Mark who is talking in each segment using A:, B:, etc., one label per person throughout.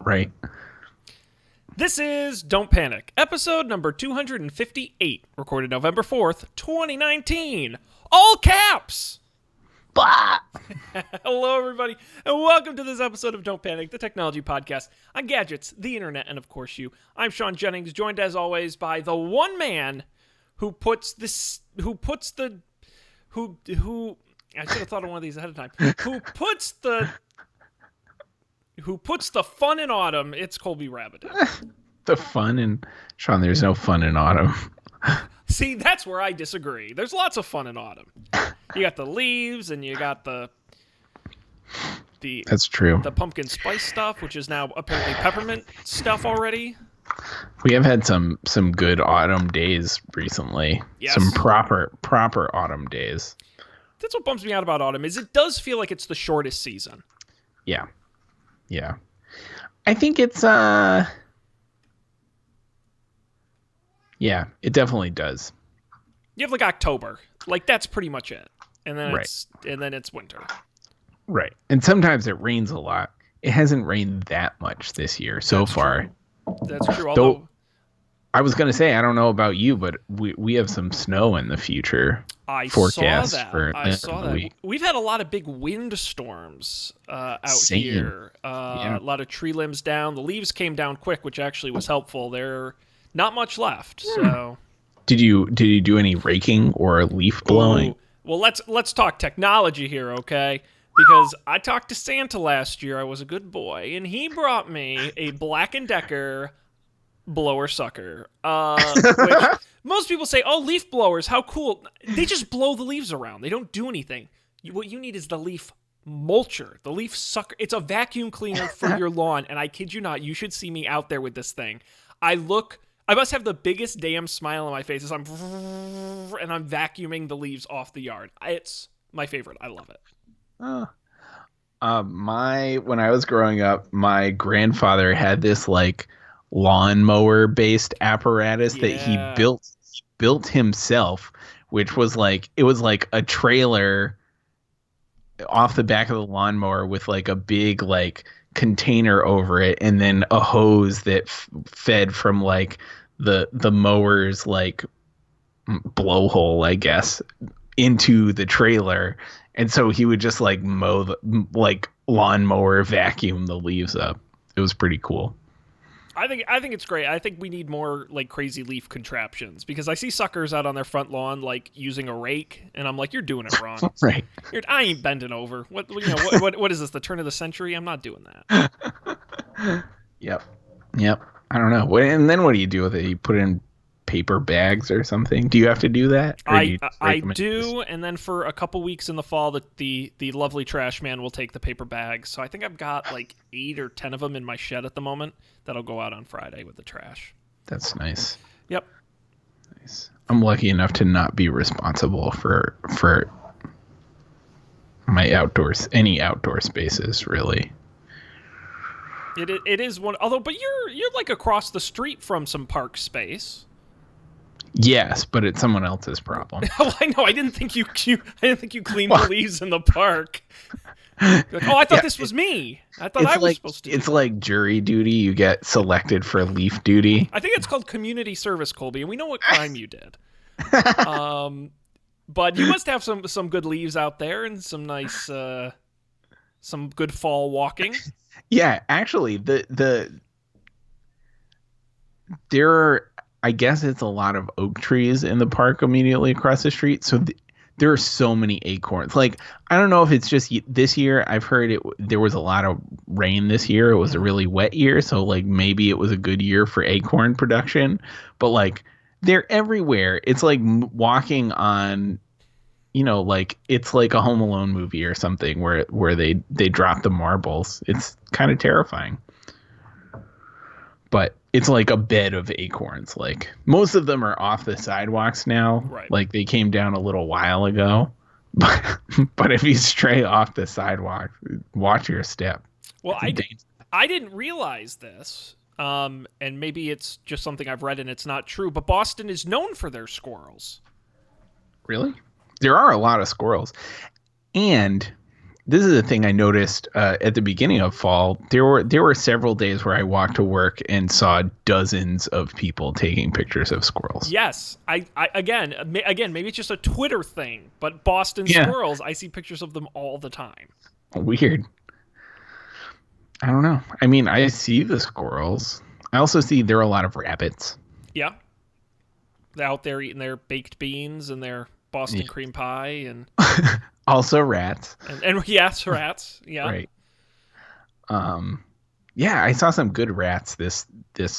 A: Right.
B: This is Don't Panic, episode number 258, recorded November 4th, 2019. All caps!
A: Bah!
B: Hello, everybody, and welcome to this episode of Don't Panic, the technology podcast on gadgets, the internet, and of course you. I'm Sean Jennings, joined as always by the one man who puts this, I should have thought of one of these ahead of time, who puts the fun in autumn. It's Kolby Rabbit.
A: The fun in Sean, there's no fun in autumn.
B: See, that's where I disagree. There's lots of fun in autumn. You got the leaves, and you got the
A: That's true.
B: the pumpkin spice stuff, which is now apparently peppermint stuff already.
A: We have had some good autumn days recently.
B: Yes.
A: Some proper autumn days.
B: That's what bums me out about autumn, is it does feel like it's the shortest season.
A: Yeah. Yeah. I think it's yeah, it definitely does.
B: You have like October. Like that's pretty much it. And then
A: Right.
B: it's winter.
A: Right. And sometimes it rains a lot. It hasn't rained that much this year so
B: That's
A: far.
B: true. That's true. Although
A: I was going to say, I don't know about you, but we have some snow in the future.
B: I
A: Forecast
B: saw that.
A: for
B: I saw that.
A: week.
B: We've had a lot of big windstorms out
A: Same.
B: here.
A: Yeah.
B: A lot of tree limbs down. The leaves came down quick, which actually was helpful. There not much left. So
A: Did you do any raking or leaf blowing?
B: Ooh. Well, let's talk technology here, okay? Because I talked to Santa last year. I was a good boy, and he brought me a Black & Decker blower sucker. Which most people say, "Oh, leaf blowers, how cool!" They just blow the leaves around. They don't do anything. What you need is the leaf mulcher, the leaf sucker. It's a vacuum cleaner for your lawn, and I kid you not, you should see me out there with this thing. I must have the biggest damn smile on my face as I'm vacuuming the leaves off the yard. It's my favorite. I love it.
A: When I was growing up, my grandfather had this like lawnmower based apparatus that he
B: Yeah.
A: built himself, which was like a trailer off the back of the lawnmower with like a big like container over it, and then a hose that fed from like the mower's like blowhole, I guess, into the trailer. And so he would just like like lawnmower vacuum the leaves up. It was pretty cool.
B: I think it's great. I think we need more like crazy leaf contraptions, because I see suckers out on their front lawn like using a rake, and I'm like, you're doing it wrong.
A: Right.
B: I ain't bending over. What is this? The turn of the century? I'm not doing that.
A: Yep. I don't know. And then what do you do with it? You put it in paper bags or something? Do you have to do that? Or do you just
B: I
A: rake them in?
B: do, and then for a couple weeks in the fall, the lovely trash man will take the paper bags. So I think I've got like 8 or 10 of them in my shed at the moment that'll go out on Friday with the trash.
A: That's nice.
B: Yep.
A: Nice. I'm lucky enough to not be responsible for my any outdoor spaces, really.
B: It is one. Although, but you're like across the street from some park space.
A: Yes, but it's someone else's problem.
B: Oh, I know. I didn't think you cleaned the leaves in the park. Like, oh, I thought this was me. I thought I was supposed to.
A: It's like jury duty. You get selected for leaf duty.
B: I think it's called community service, Kolby, and we know what crime you did. But you must have some good leaves out there and some nice, some good fall walking.
A: Yeah, actually, there are, I guess it's a lot of oak trees in the park immediately across the street. So there are so many acorns. Like, I don't know if it's just this year. I've heard there was a lot of rain this year. It was a really wet year. So like maybe it was a good year for acorn production. But like they're everywhere. It's like walking on, like it's like a Home Alone movie or something where they drop the marbles. It's kind of terrifying. But it's like a bed of acorns. Like most of them are off the sidewalks now.
B: Right.
A: Like they came down a little while ago. But if you stray off the sidewalk, watch your step.
B: Well, I didn't realize this. And maybe it's just something I've read and it's not true, but Boston is known for their squirrels.
A: Really? There are a lot of squirrels. And This is the thing I noticed at the beginning of fall. There were several days where I walked to work and saw dozens of people taking pictures of squirrels.
B: Yes, I again, maybe it's just a Twitter thing, but Boston
A: Yeah,
B: squirrels, I see pictures of them all the time.
A: weird. I don't know. I mean, I see the squirrels. I also see there are a lot of rabbits.
B: Yeah, they're out there eating their baked beans and their
A: Yeah.
B: Boston cream pie
A: Also rats.
B: and yes, rats. Yeah,
A: Right. Um, yeah, I saw some good rats this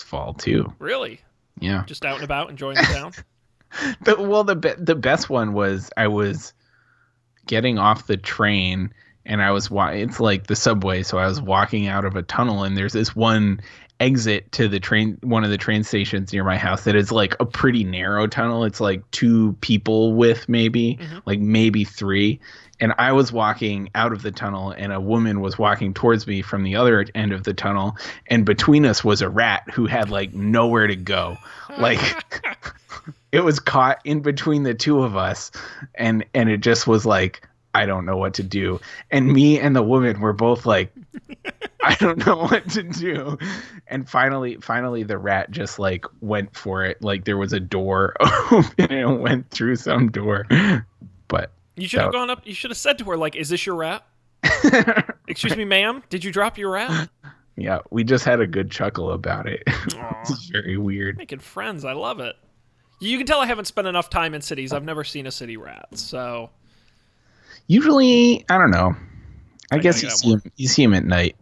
A: fall too.
B: really,
A: Yeah.
B: just out and about enjoying the town.
A: The best one was I was getting off the train and it's like the subway, so I was walking out of a tunnel and there's this one exit to the train, one of the train stations near my house that is like a pretty narrow tunnel. It's like two people width, maybe,
B: Hmm.
A: like maybe three. And I was walking out of the tunnel and a woman was walking towards me from the other end of the tunnel, and between us was a rat who had like nowhere to go. Like it was caught in between the two of us, and it just was like, I don't know what to do. And me and the woman were both like, I don't know what to do. And finally the rat just like went for it. Like there was a door open and it went through some door. But
B: You should have
A: that
B: gone up. You should have said to her, like, "Is this your rat? Excuse me, ma'am. Did you drop your rat?"
A: yeah, we just had a good chuckle about it.
B: Aw,
A: It's very weird.
B: making friends. I love it. You can tell I haven't spent enough time in cities. I've never seen a city rat, so
A: Usually, I don't know. I
B: I gotta
A: guess
B: get out more.
A: you see him at night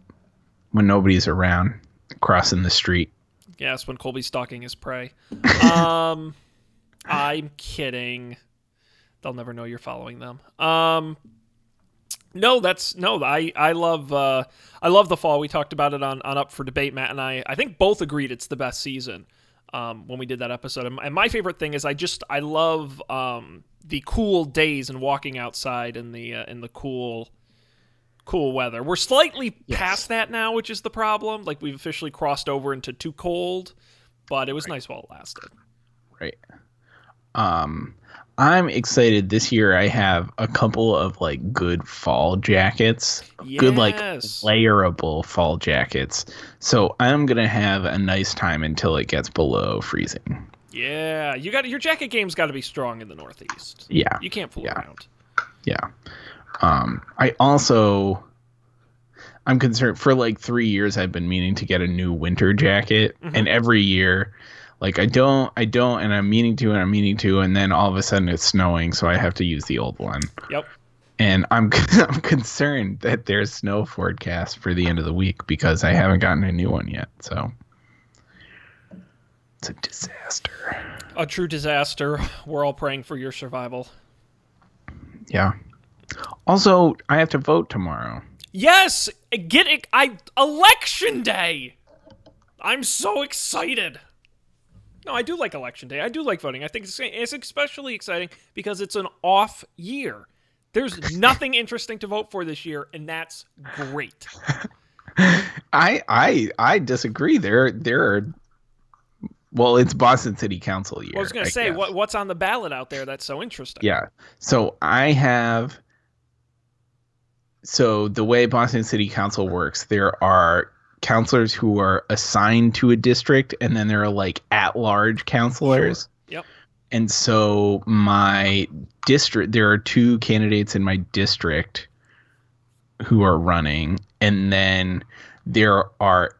A: when nobody's around crossing the street.
B: Yes, when Colby's stalking his prey. Um, I'm kidding. They'll never know you're following them. No, that's no. I love the fall. We talked about it on Up for Debate. Matt and I think both agreed it's the best season. When we did that episode, and my favorite thing is I love the cool days and walking outside in the cool weather. We're slightly past that now, which is the problem. Like we've officially crossed over into too cold, but it was nice while it lasted.
A: Right. Um, I'm excited this year. I have a couple of like good fall jackets, good like
B: Yes.
A: layerable fall jackets. So I'm gonna have a nice time until it gets below freezing.
B: Yeah, you got your jacket game's got to be strong in the Northeast.
A: Yeah,
B: You can't fool
A: yeah,
B: around.
A: yeah. I'm concerned for like 3 years. I've been meaning to get a new winter jacket,
B: Hmm.
A: and every year, like I don't, and I'm meaning to, and then all of a sudden it's snowing, so I have to use the old one.
B: Yep.
A: And I'm I'm concerned that there's snow forecast for the end of the week because I haven't gotten a new one yet. So it's a disaster.
B: A true disaster. We're all praying for your survival.
A: Yeah. Also, I have to vote tomorrow.
B: Yes, get it. Election day. I'm so excited. No, I do like election day. I do like voting. I think it's especially exciting because it's an off year. There's nothing interesting to vote for this year, and that's great.
A: I disagree. There are, well, it's Boston City Council year.
B: Well, I was going
A: I
B: to say,
A: guess.
B: what's on the ballot out there that's so interesting?
A: Yeah. So the way Boston City Council works, there are counselors who are assigned to a district, and then there are like at-large counselors.
B: Sure. Yep.
A: And so my district, there are two candidates in my district who are running, and then there are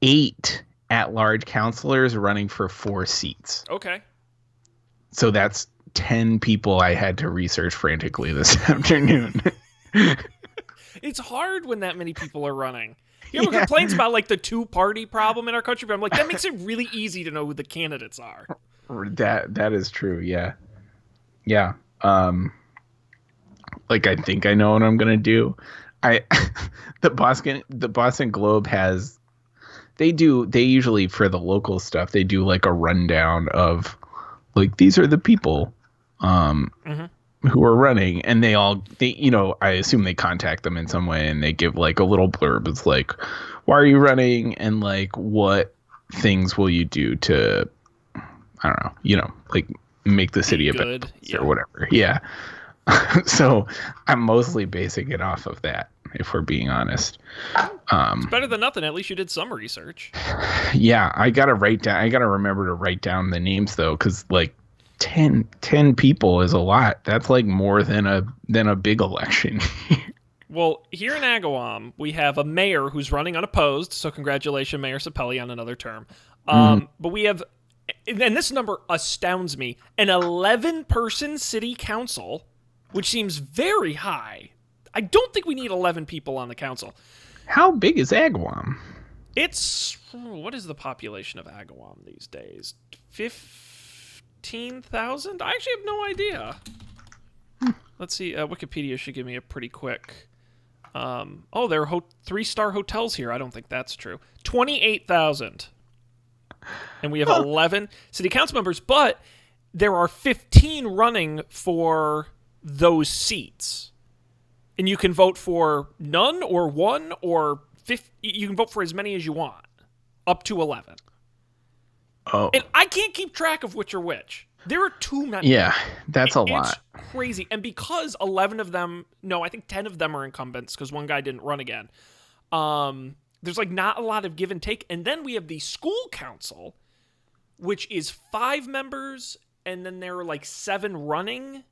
A: 8 at-large counselors running for 4 seats.
B: Okay.
A: So that's 10 people I had to research frantically this afternoon.
B: It's hard when that many people are running. You ever complains about like the two-party problem in our country, but I'm like, that makes it really easy to know who the candidates are.
A: That is true. Yeah. Yeah. Like I think I know what I'm gonna do. I the Boston Globe has they usually for the local stuff they do like a rundown of like these are the people who are running, and they I assume they contact them in some way and they give like a little blurb. It's like, why are you running, and like what things will you do to, I don't know, like make the city a better
B: Good.
A: place
B: Yeah.
A: or whatever. Yeah. So I'm mostly basing it off of that, if we're being honest.
B: It's
A: Um,
B: better than nothing. At least you did some research.
A: yeah, I gotta write down. I gotta remember to write down the names though, because like 10 people is a lot. That's like more than a big election.
B: Well, here in Agawam, we have a mayor who's running unopposed. So congratulations, Mayor Sapelli, on another term.
A: Mm.
B: But we have, and this number astounds me, an 11-person city council, which seems very high. I don't think we need 11 people on the council.
A: How big is Agawam?
B: What is the population of Agawam these days? 15,000? I actually have no idea. Let's see. Wikipedia should give me a pretty quick. There are 3-star hotels here. I don't think that's true. 28,000. And we have 11 city council members, but there are 15 running for those seats. And you can vote for none or one or 50. You can vote for as many as you want, up to 11.
A: Oh,
B: And I can't keep track of which are which. There are too many.
A: yeah, that's a
B: It's
A: lot.
B: crazy. And because 11 of them, no, I think 10 of them are incumbents because one guy didn't run again. There's like not a lot of give and take. And then we have the school council, which is 5 members, and then there are like 7 running.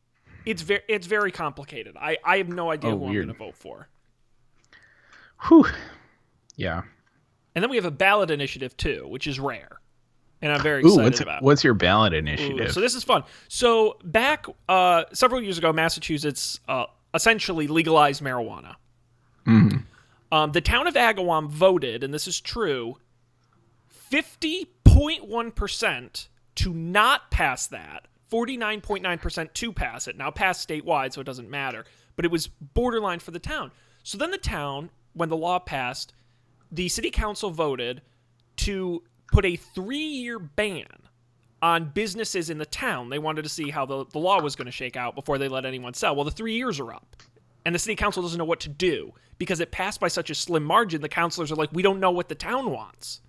B: It's very complicated. I have no idea who
A: weird.
B: I'm going to vote for.
A: Whew. Yeah.
B: And then we have a ballot initiative too, which is rare. And I'm very excited about.
A: What's your ballot initiative?
B: So this is fun. So back several years ago, Massachusetts essentially legalized marijuana.
A: Mm-hmm.
B: The town of Agawam voted, and this is true, 50.1% to not pass that, 49.9% to pass it. Now passed statewide, so it doesn't matter. But it was borderline for the town. So then the town, when the law passed, the city council voted to put a 3-year ban on businesses in the town. They wanted to see how the law was going to shake out before they let anyone sell. Well, the 3 years are up, and the city council doesn't know what to do because it passed by such a slim margin. The councilors are like, we don't know what the town wants.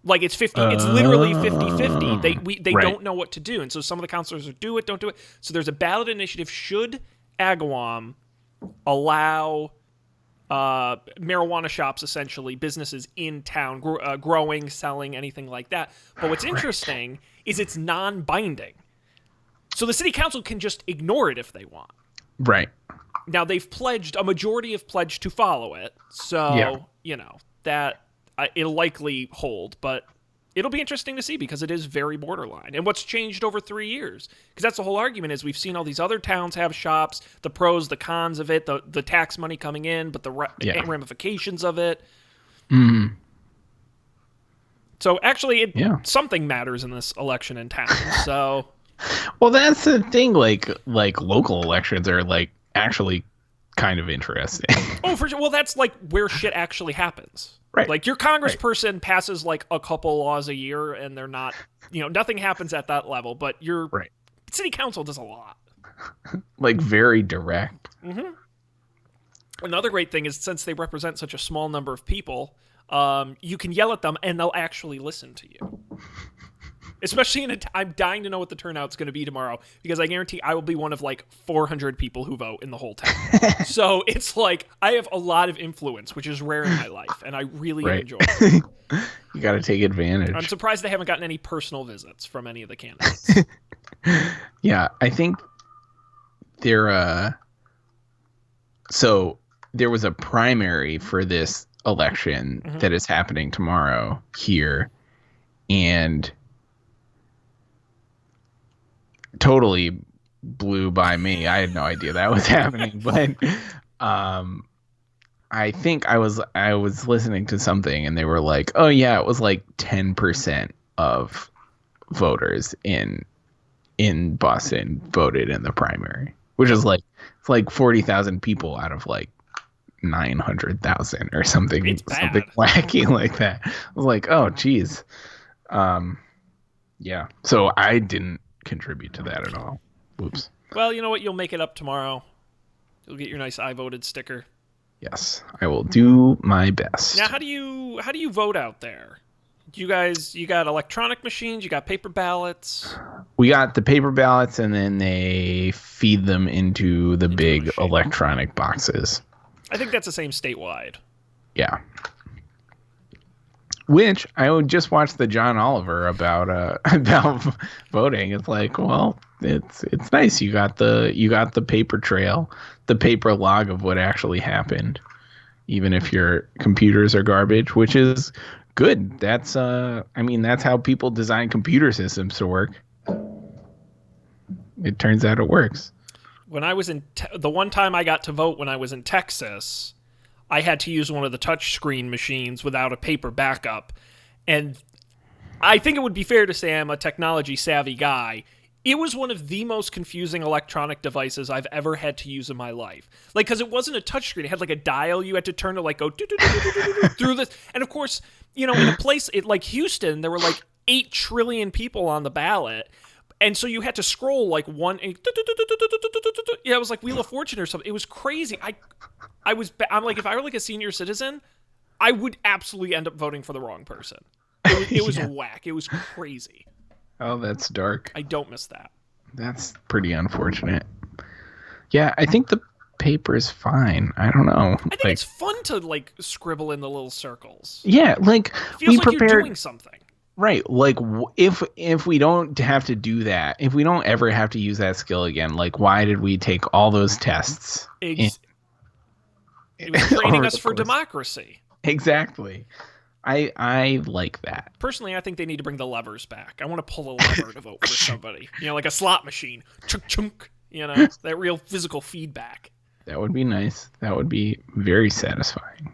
B: Like it's 50, it's literally 50-50. They
A: right.
B: don't know what to do. And so some of the councilors are do it, don't do it. So there's a ballot initiative. Should Agawam allow marijuana shops, essentially businesses in town, growing, selling, anything like that. But what's interesting is it's non-binding. So the city council can just ignore it if they want.
A: Right.
B: Now a majority have pledged to follow it. So, that it'll likely hold, but it'll be interesting to see because it is very borderline. And what's changed over 3 years? Because that's the whole argument is we've seen all these other towns have shops, the pros, the cons of it, the tax money coming in, but the ramifications of it.
A: Mm.
B: So actually, something matters in this election in town. So,
A: well, that's the thing. Like local elections are like actually kind of interesting.
B: oh, for sure. Well, that's like where shit actually happens.
A: Right.
B: Like your congressperson passes like a couple laws a year and they're not, nothing happens at that level, but your city council does a lot.
A: Like very direct.
B: Mm-hmm. Another great thing is since they represent such a small number of people, you can yell at them and they'll actually listen to you. Especially I'm dying to know what the turnout's going to be tomorrow because I guarantee I will be one of like 400 people who vote in the whole town. So it's like I have a lot of influence, which is rare in my life, and I really enjoy it.
A: You got to take advantage.
B: I'm surprised they haven't gotten any personal visits from any of the candidates.
A: Yeah, I think so there was a primary for this election that is happening tomorrow here, and totally blew by me. I had no idea that was happening, but I think I was listening to something and they were like, "Oh yeah, it was like 10% of voters in Boston voted in the primary," which is like it's like 40,000 people out of like 900,000 or something wacky like that. I was like, "Oh geez." Yeah. So I didn't contribute to that at all. Whoops.
B: Well, you know what? You'll make it up tomorrow. You'll get your nice I voted sticker.
A: Yes, I will do my best.
B: Now, how do you vote out there? You got electronic machines, you got paper ballots
A: We got the paper ballots, and then they feed them into the
B: into a
A: big
B: machine.
A: electronic boxes.
B: I think that's the same statewide.
A: Yeah. Which I would just watch the John Oliver about voting. It's like, well, it's nice. You got the paper trail, the paper log of what actually happened, even if your computers are garbage, which is good. That's how people design computer systems to work. It turns out it works.
B: When I was the one time I got to vote when I was in Texas, I had to use one of the touchscreen machines without a paper backup. And I think it would be fair to say I'm a technology savvy guy. It was one of the most confusing electronic devices I've ever had to use in my life. Like, because it wasn't a touchscreen. It had like a dial you had to turn to like go through this. And of course, in a place like Houston, there were like 8 trillion people on the ballot. And so you had to scroll like it was like Wheel of Fortune or something. It was crazy. I'm like, if I were like a senior citizen, I would absolutely end up voting for the wrong person. It was whack. It was crazy.
A: Oh, that's dark.
B: I don't miss that.
A: That's pretty unfortunate. Yeah, I think the paper is fine. I don't know.
B: I think it's fun to like scribble in the little circles.
A: Yeah, like
B: it feels like you're doing something.
A: Right, like if we don't have to do that, if we don't ever have to use that skill again, like why did we take all those tests?
B: It was training us for democracy.
A: Exactly. I like that.
B: Personally, I think they need to bring the levers back. I want to pull a lever to vote for somebody. Like a slot machine. Chunk chunk. That real physical feedback.
A: That would be nice. That would be very satisfying.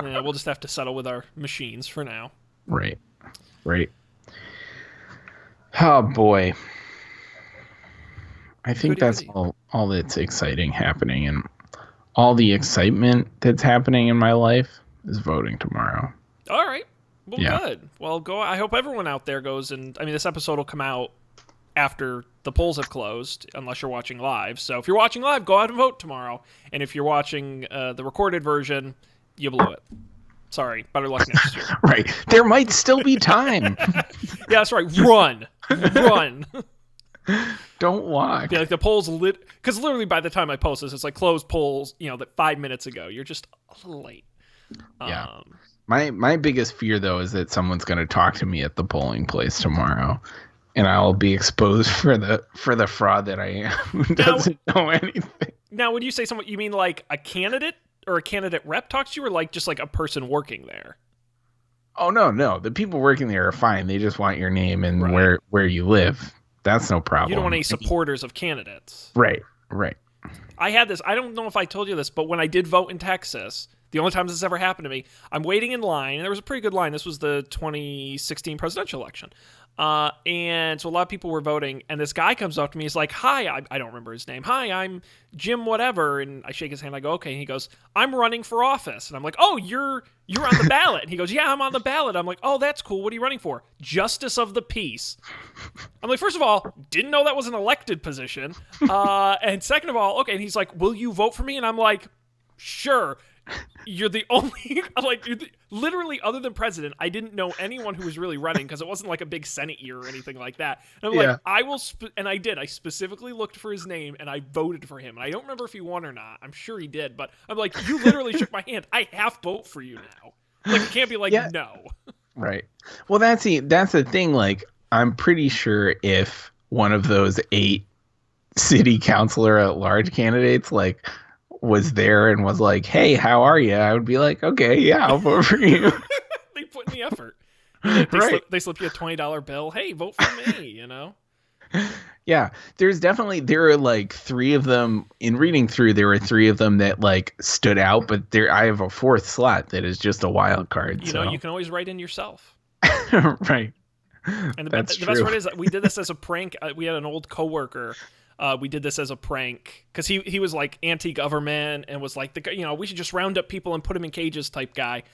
B: Yeah, we'll just have to settle with our machines for now.
A: Right. Oh boy. I think that's all that's exciting happening, and all the excitement that's happening in my life is voting tomorrow.
B: All right. Well, good. Well, go. I hope everyone out there goes, and this episode will come out after the polls have closed, unless you're watching live. So if you're watching live, go out and vote tomorrow. And if you're watching the recorded version, you blew it. Sorry. Better luck next year.
A: Right. There might still be time.
B: Yeah, that's right. Run.
A: Don't walk.
B: Yeah, like the polls because literally by the time I post this, it's like closed polls, that 5 minutes ago. You're just a little late.
A: Yeah. My biggest fear though is that someone's going to talk to me at the polling place tomorrow, and I'll be exposed for the fraud that I am, who doesn't know anything.
B: Now, when you say someone, you mean like a candidate or a candidate rep talks to you, or like just like a person working there?
A: Oh no, the people working there are fine. They just want your name and where you live. That's no problem.
B: You don't want any supporters of candidates.
A: Right.
B: I had this. I don't know if I told you this, but when I did vote in Texas, the only time this has ever happened to me, I'm waiting in line, and there was a pretty good line. This was the 2016 presidential election. And so a lot of people were voting, and this guy comes up to me. He's like, hi, I don't remember his name. Hi, I'm Jim whatever. And I shake his hand. I go, okay. And he goes, I'm running for office. And I'm like, oh, you're on the ballot. And he goes, yeah, I'm on the ballot. I'm like, oh, that's cool. What are you running for? Justice of the peace. I'm like, first of all, didn't know that was an elected position. And second of all, okay. And he's like, will you vote for me? And I'm like, sure. You're the only, literally other than president, I didn't know anyone who was really running because it wasn't like a big Senate year or anything like that. And I'm like, I will, and I did. I specifically looked for his name and I voted for him. And I don't remember if he won or not. I'm sure he did, but I'm like, you literally shook my hand. I have to vote for you now. Like, it can't be like, no.
A: Right. Well, that's the thing. Like, I'm pretty sure if one of those 8 city councilor at large candidates, like, was there and was like, hey, how are you? I would be like, okay, yeah, I'll vote for you.
B: They put in the effort. They slip you a $20 bill. Hey, vote for me,
A: Yeah, there are like 3 of them. In reading through, there were 3 of them that like stood out, but I have a 4th slot that is just a wild card.
B: You can always write in yourself.
A: Right.
B: And the best part is we did this as a prank. We had an old coworker. We did this as a prank because he was like anti-government and was like, we should just round up people and put them in cages type guy.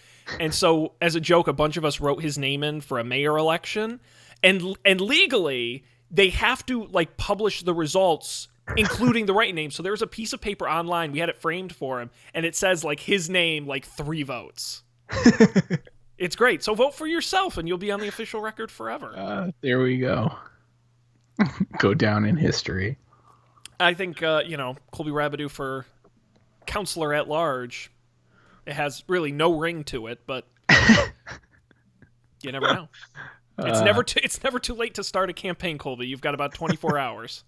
B: And so as a joke, a bunch of us wrote his name in for a mayor election, and legally they have to like publish the results, including the right name. So there was a piece of paper online. We had it framed for him, and it says like his name, like 3 votes. It's great. So vote for yourself, and you'll be on the official record forever.
A: There we go. Go down in history.
B: I think Kolby Rabideau for counselor at large. It has really no ring to it, but you never know. It's never too late to start a campaign, Kolby. You've got about 24 hours.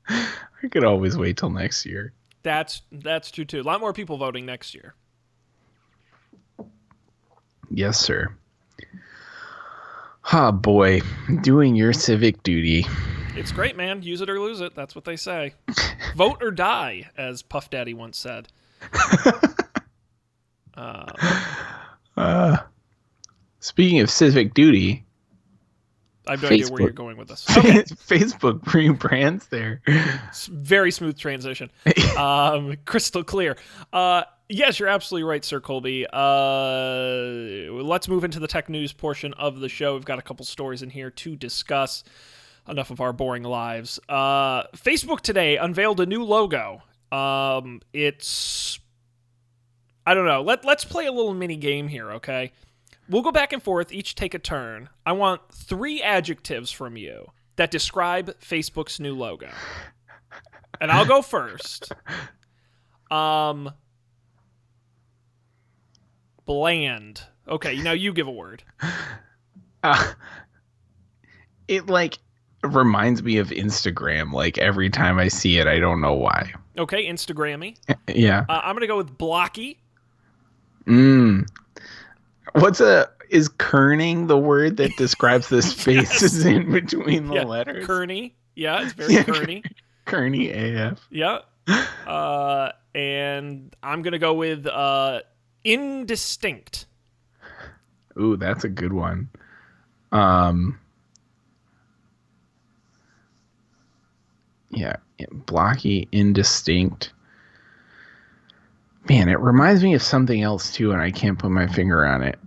A: I could always wait till next year.
B: That's true too. A lot more people voting next year.
A: Yes, sir. Oh boy, doing your civic duty.
B: It's great, man. Use it or lose it. That's what they say. Vote or die, as Puff Daddy once said.
A: Speaking of civic duty,
B: I have no idea where you're going with this. Okay.
A: Facebook rebrands there.
B: Very smooth transition. Crystal clear. Yes, you're absolutely right, Sir Kolby. Let's move into the tech news portion of the show. We've got a couple stories in here to discuss. Enough of our boring lives. Facebook today unveiled a new logo. It's... I don't know. Let's play a little mini game here, okay? We'll go back and forth, each take a turn. I want 3 adjectives from you that describe Facebook's new logo. And I'll go first. Bland. Okay, now you give a word.
A: It reminds me of Instagram. Like every time I see it, I don't know why.
B: Okay, Instagrammy.
A: Yeah.
B: I'm gonna go with blocky.
A: Is kerning the word that describes the spaces in between the letters?
B: Kearney. Yeah, it's very Kearney.
A: Kearney AF.
B: Yeah. And I'm gonna go with indistinct.
A: Ooh, that's a good one. Yeah, blocky, indistinct. Man, it reminds me of something else too, and I can't put my finger on it.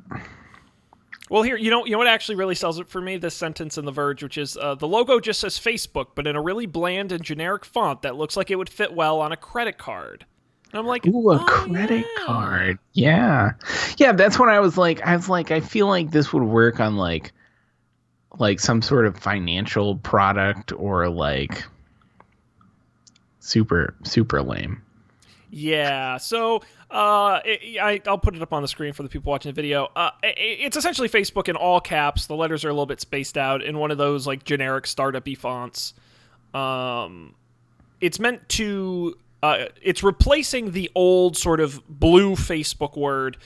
B: Well, here, you know what actually really sells it for me? This sentence in The Verge, which is, the logo just says Facebook, but in a really bland and generic font that looks like it would fit well on a credit card. And I'm like,
A: ooh, a credit card. Yeah. Yeah, that's what I was like, I feel like this would work on like some sort of financial product or like super, super lame.
B: Yeah, so I'll put it up on the screen for the people watching the video. It's essentially Facebook in all caps. The letters are a little bit spaced out in one of those like generic startup-y fonts. It's meant to... it's replacing the old sort of blue Facebook word.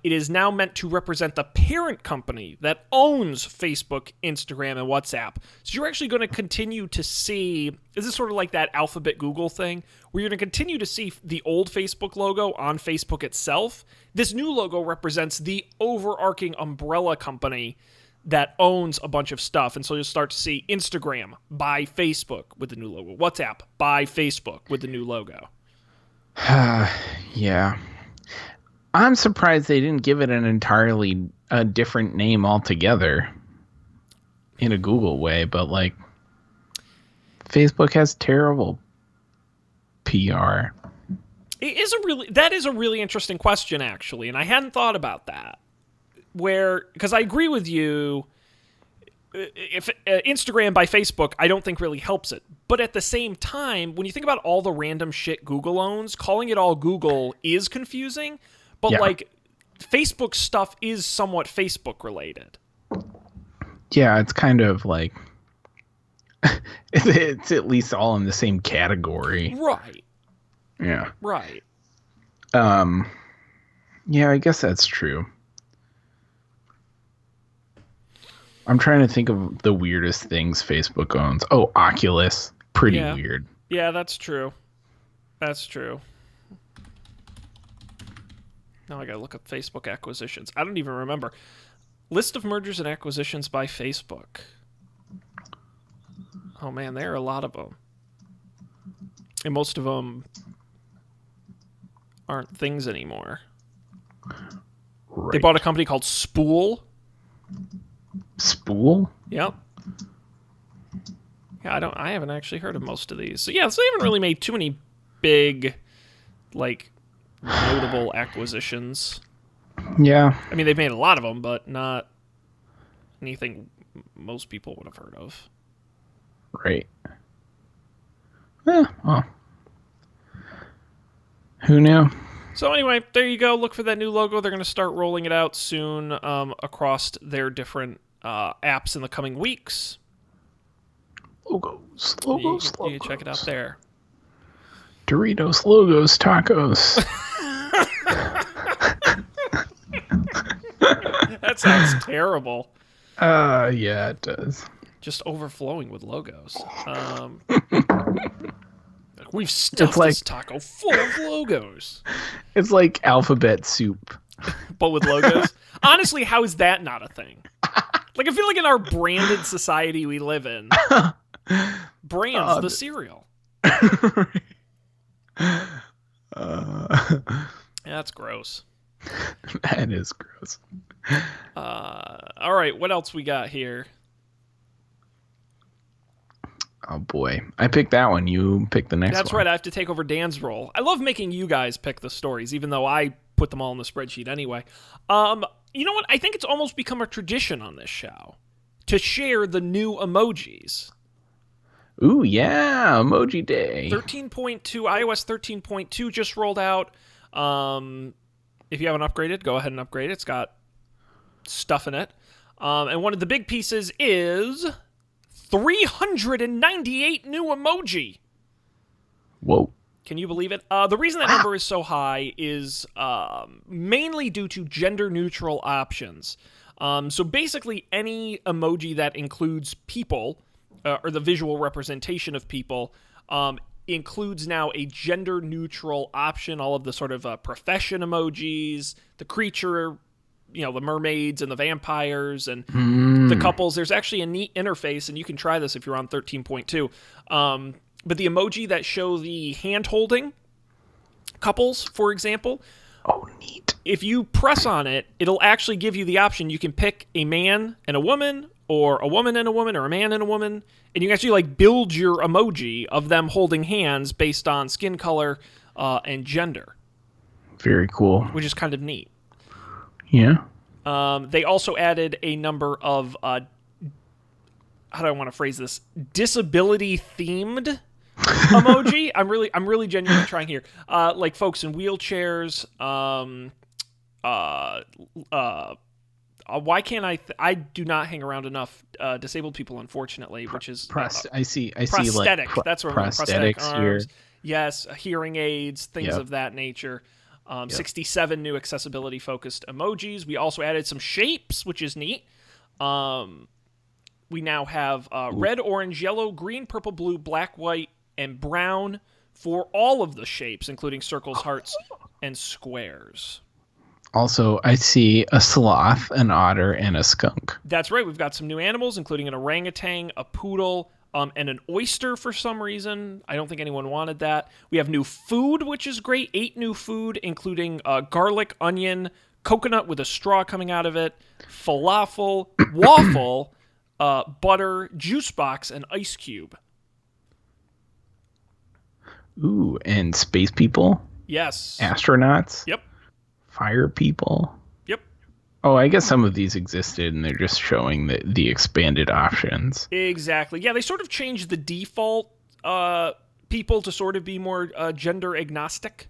B: It is now meant to represent the parent company that owns Facebook, Instagram, and WhatsApp. So you're actually going to continue to see... This is sort of like that Alphabet Google thing, where you're going to continue to see the old Facebook logo on Facebook itself. This new logo represents the overarching umbrella company that owns a bunch of stuff. And so you'll start to see Instagram by Facebook with the new logo. WhatsApp by Facebook with the new logo.
A: Yeah. I'm surprised they didn't give it an entirely different name altogether in a Google way, but like Facebook has terrible PR.
B: That is a really interesting question, actually, and I hadn't thought about that. Because I agree with you, if Instagram by Facebook, I don't think really helps it. But at the same time, when you think about all the random shit Google owns, calling it all Google is confusing. But like, Facebook stuff is somewhat Facebook related.
A: Yeah, it's kind of like it's at least all in the same category.
B: Right.
A: Yeah.
B: Right.
A: Yeah, I guess that's true. I'm trying to think of the weirdest things Facebook owns. Oh, Oculus. Pretty weird.
B: Yeah, that's true. That's true. Now I gotta look up Facebook acquisitions. I don't even remember. List of mergers and acquisitions by Facebook. Oh man, there are a lot of them. And most of them aren't things anymore. Right. They bought a company called Spool.
A: Spool?
B: Yep. Yeah, I haven't actually heard of most of these. So yeah, so they haven't really made too many big, like, notable acquisitions.
A: Yeah.
B: I mean, they've made a lot of them, but not anything most people would have heard of.
A: Right. Yeah. Well, who knew?
B: So anyway, there you go. Look for that new logo. They're going to start rolling it out soon across their different apps in the coming weeks.
A: Logos.
B: You
A: Logos.
B: can check it out there.
A: Doritos, logos, tacos.
B: That sounds terrible.
A: Yeah, it does.
B: Just overflowing with logos. We've stuffed
A: like,
B: this taco full of logos.
A: It's like alphabet soup.
B: But with logos? Honestly, how is that not a thing? Like, I feel like in our branded society we live in, brands the cereal. That's gross.
A: That is gross.
B: All right, what else we got here?
A: Oh boy, I picked that one. You picked the next one.
B: That's right. I have to take over Dan's role. I love making you guys pick the stories, even though I put them all in the spreadsheet anyway. You know what? I think it's almost become a tradition on this show to share the new emojis.
A: Ooh, yeah, Emoji Day.
B: 13.2, iOS 13.2 just rolled out. If you haven't upgraded, go ahead and upgrade it. It's got stuff in it. And one of the big pieces is 398 new emoji.
A: Whoa.
B: Can you believe it? The reason that number is so high is mainly due to gender-neutral options. So basically, any emoji that includes people, or the visual representation of people, includes now a gender-neutral option. All of the sort of profession emojis, the creature, the mermaids and the vampires and the couples. There's actually a neat interface, and you can try this if you're on 13.2. But the emoji that show the hand-holding couples, for example.
A: Oh, neat.
B: If you press on it, it'll actually give you the option. You can pick a man and a woman, or a woman and a woman, or a man and a woman, and you can actually build your emoji of them holding hands based on skin color and gender.
A: Very cool.
B: Which is kind of neat.
A: Yeah.
B: They also added a number of how do I want to phrase this? Disability themed emoji. I'm really genuinely trying here. Like folks in wheelchairs. Why can't I do not hang around enough disabled people, unfortunately, which is
A: I see
B: prosthetic. That's what prosthetic arms.
A: Here.
B: Yes, hearing aids, things of that nature. 67 new accessibility-focused emojis. We also added some shapes, which is neat. We now have red, orange, yellow, green, purple, blue, black, white, and brown for all of the shapes, including circles, hearts, and squares.
A: Also, I see a sloth, an otter, and a skunk.
B: That's right. We've got some new animals, including an orangutan, a poodle, and an oyster for some reason. I don't think anyone wanted that. We have new food, which is great. 8 new food, including garlic, onion, coconut with a straw coming out of it, falafel, waffle, butter, juice box, and ice cube.
A: Ooh, and space people?
B: Yes.
A: Astronauts?
B: Yep.
A: Fire people?
B: Yep.
A: Oh, I guess some of these existed, and they're just showing the expanded options.
B: Exactly. Yeah, they sort of changed the default people to sort of be more gender agnostic.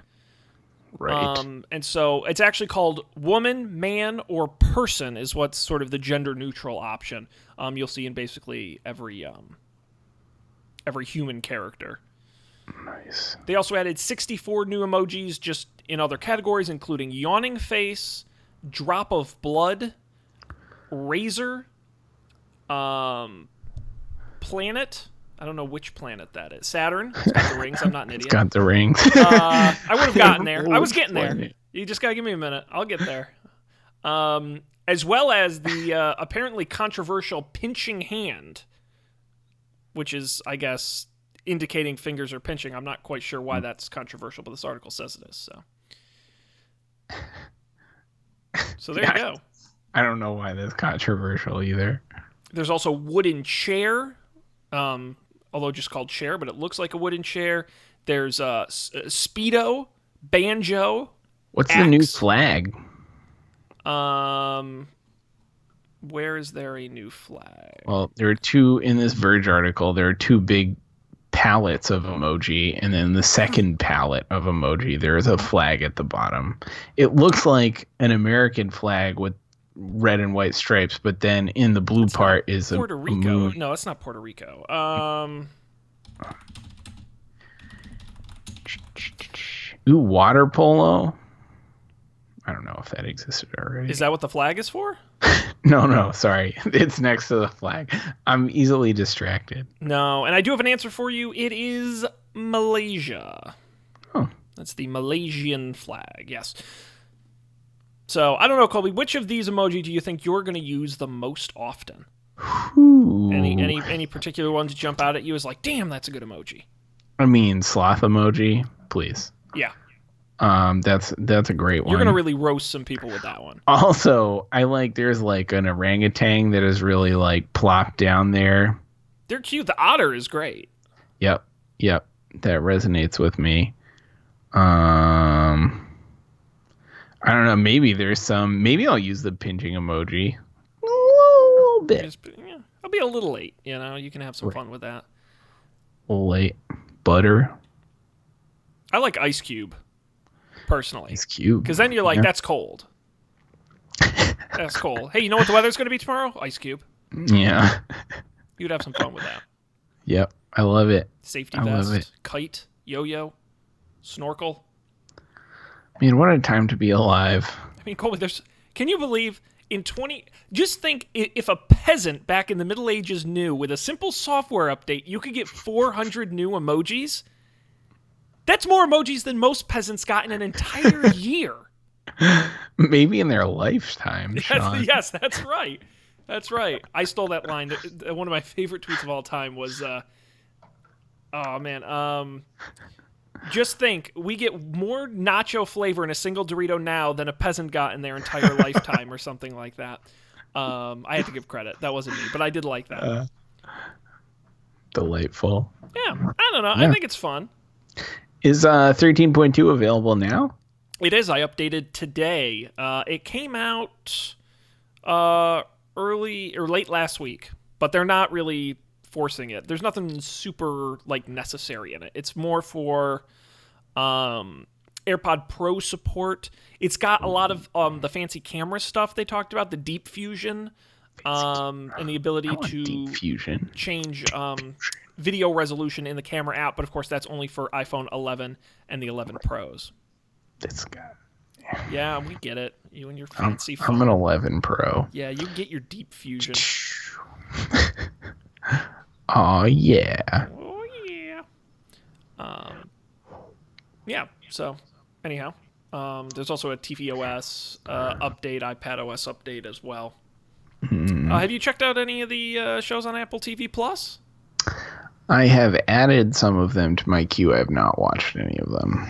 A: Right.
B: And so it's actually called woman, man, or person is what's sort of the gender-neutral option. You'll see in basically every human character.
A: Nice.
B: They also added 64 new emojis just in other categories, including yawning face, drop of blood, razor, planet. I don't know which planet that is. Saturn. It's got the rings. I'm not an idiot.
A: It's got the rings.
B: I would have gotten there. I was getting there. You just got to give me a minute. I'll get there. As well as the apparently controversial pinching hand, which is, I guess, indicating fingers are pinching. I'm not quite sure why that's controversial, but this article says it is. So there you go.
A: I don't know why that's controversial either.
B: There's also wooden chair, although just called chair, but it looks like a wooden chair. There's Speedo, banjo.
A: What's
B: axe.
A: the new flag?
B: Where is there a new flag?
A: Well, there are two in this Verge article. There are two big palettes of emoji, and then the second palette of emoji, there is a flag at the bottom. It looks like an American flag with red and white stripes, but then in the blue
B: It's not
A: part is
B: Puerto
A: a
B: Rico.
A: moon.
B: No, it's not Puerto Rico.
A: Ooh, water polo. I don't know if that existed already.
B: Is that what the flag is for?
A: No, sorry. It's next to the flag. I'm easily distracted.
B: No, and I do have an answer for you. It is Malaysia.
A: Oh.
B: That's the Malaysian flag, yes. So, I don't know, Kolby, which of these emoji do you think you're going to use the most often?
A: Ooh.
B: Any particular ones jump out at you as like, damn, that's a good emoji?
A: I mean, sloth emoji, please.
B: Yeah.
A: That's a great one.
B: You're going to really roast some people with that one.
A: Also, there's like an orangutan that is really like plopped down there.
B: They're cute. The otter is great.
A: Yep. That resonates with me. I don't know. Maybe I'll use the pinching emoji a little bit.
B: I'll be a little late. You can have some fun with that.
A: A little late. Butter.
B: I like Ice Cube, personally.
A: Ice Cube.
B: Because then you're like, that's cold. That's cold. Hey, you know what the weather's going to be tomorrow? Ice Cube.
A: Yeah.
B: You'd have some fun with that.
A: Yep. I love it.
B: Safety vest, kite, yo-yo, snorkel.
A: I mean, what a time to be alive.
B: I mean, Kolby, can you believe just think if a peasant back in the Middle Ages knew with a simple software update you could get 400 new emojis? That's more emojis than most peasants got in an entire year.
A: Maybe in their lifetime, Sean.
B: Yes, that's right. That's right. I stole that line. One of my favorite tweets of all time was, oh, man, just think, we get more nacho flavor in a single Dorito now than a peasant got in their entire lifetime or something like that. I had to give credit. That wasn't me, but I did like that.
A: Delightful.
B: Yeah, I don't know.
A: Yeah.
B: I think it's fun.
A: Is 13.2 available now?
B: It is. I updated today. It came out early or late last week, but they're not really forcing it. There's nothing super necessary in it. It's more for AirPod Pro support. It's got a lot of the fancy camera stuff they talked about, the deep fusion, and the ability to change video resolution in the camera app. But of course, that's only for iPhone 11 and the 11 Pros.
A: This guy.
B: Yeah, we get it. You and your fancy phone.
A: I'm an 11 Pro.
B: Yeah, you get your deep fusion.
A: Oh, yeah.
B: Oh, yeah. Yeah, so, anyhow. There's also a tvOS update, iPadOS update as well. Have you checked out any of the shows on Apple TV Plus?
A: I have added some of them to my queue. I have not watched any of them.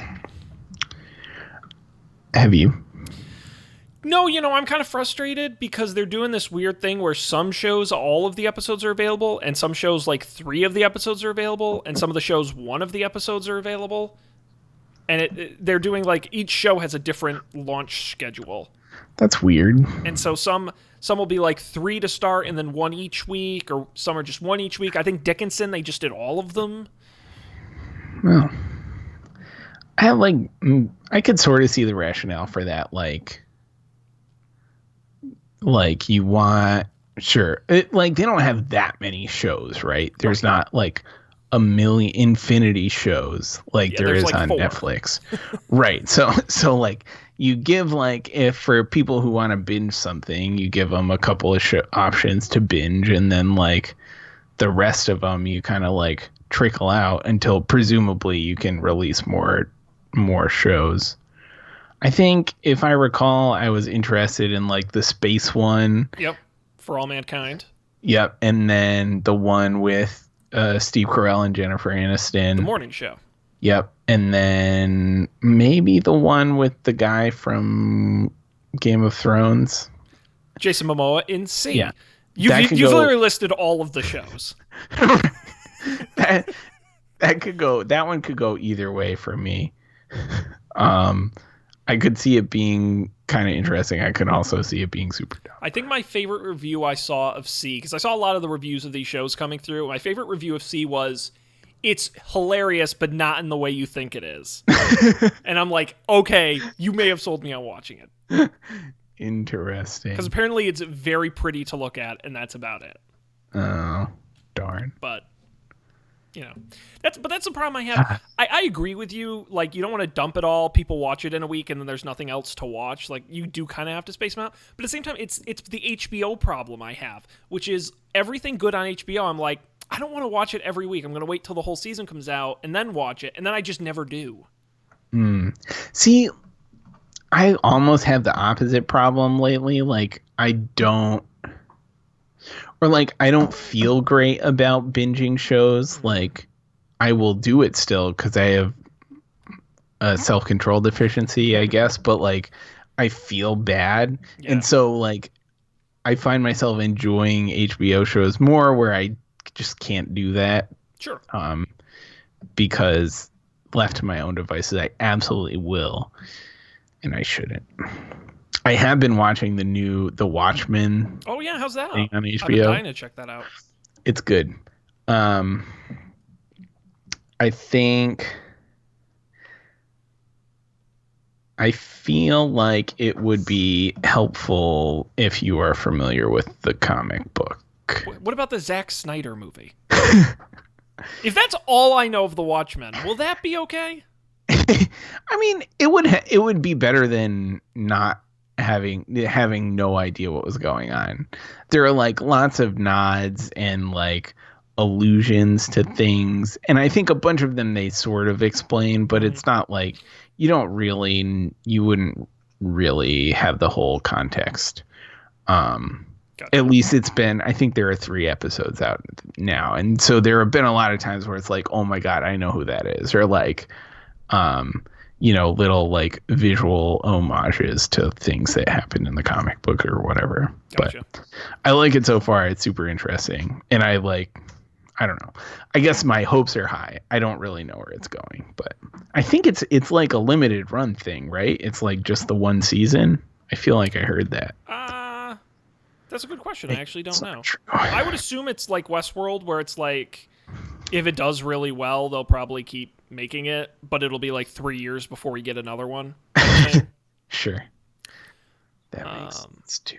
A: Have you?
B: No, I'm kind of frustrated because they're doing this weird thing where some shows, all of the episodes are available, and some shows, 3 of the episodes are available, and some of the shows, 1 of the episodes are available. And they're doing, each show has a different launch schedule.
A: That's weird.
B: And so some will be 3 to start and then 1 each week, or some are just 1 each week. I think Dickinson, they just did all of them.
A: Well, I could sort of see the rationale for that. You want, sure. They don't have that many shows, right? There's not a million infinity shows there is on
B: 4.
A: Netflix. Right. So you give if for people who want to binge something, you give them a couple of options to binge, and then the rest of them you kind of trickle out until presumably you can release more shows. I think if I recall, I was interested in the space one.
B: Yep. For All Mankind.
A: Yep. And then the one with Steve Carell and Jennifer Aniston.
B: The morning show.
A: Yep. And then maybe the one with the guy from Game of Thrones.
B: Jason Momoa. Insane.
A: Yeah.
B: You've literally listed all of the shows.
A: that one could go either way for me. I could see it being kind of interesting. I could also see it being super dumb.
B: I think my favorite review I saw of C, because I saw a lot of the reviews of these shows coming through. My favorite review of C was, it's hilarious, but not in the way you think it is. And I'm like, okay, you may have sold me on watching it.
A: Interesting.
B: Because apparently it's very pretty to look at, and that's about it.
A: Oh, darn.
B: But that's the problem I have. I agree with you. Like, you don't want to dump it all. People watch it in a week, and then there's nothing else to watch. Like, you do kind of have to space them out. But at the same time, it's the HBO problem I have, which is everything good on HBO. I'm like, I don't want to watch it every week. I'm going to wait till the whole season comes out and then watch it, and then I just never do.
A: See, I almost have the opposite problem lately. Like, I don't feel great about binging shows. Like, I will do it still because I have a self-control deficiency, I guess, but like I feel bad.
B: Yeah.
A: And so like I find myself enjoying HBO shows more where I just can't do that.
B: Sure.
A: Because left to my own devices, I absolutely will. And I shouldn't. I have been watching The Watchmen.
B: Oh yeah, how's that?
A: On HBO.
B: I've been dying to check that out.
A: It's good. I feel like it would be helpful if you are familiar with the comic book.
B: What about the Zack Snyder movie? If that's all I know of The Watchmen, will that be okay?
A: I mean, it would be better than not having no idea what was going on. There are like lots of nods and like allusions to things, and I think a bunch of them they sort of explain, but it's not like you wouldn't really have the whole context.
B: Gotcha.
A: At least I think there are 3 episodes out now, and so there have been a lot of times where it's like, oh my god, I know who that is, or like little like visual homages to things that happened in the comic book or whatever.
B: Gotcha.
A: But I like it so far. It's super interesting, and I don't know. I guess my hopes are high. I don't really know where it's going, but I think it's like a limited run thing, right? It's like just the one season. I feel like I heard that.
B: That's a good question. I actually don't know. I would assume it's like Westworld, where it's like, if it does really well, they'll probably keep making it, but it'll be like 3 years before we get another one.
A: Sure. That makes sense too.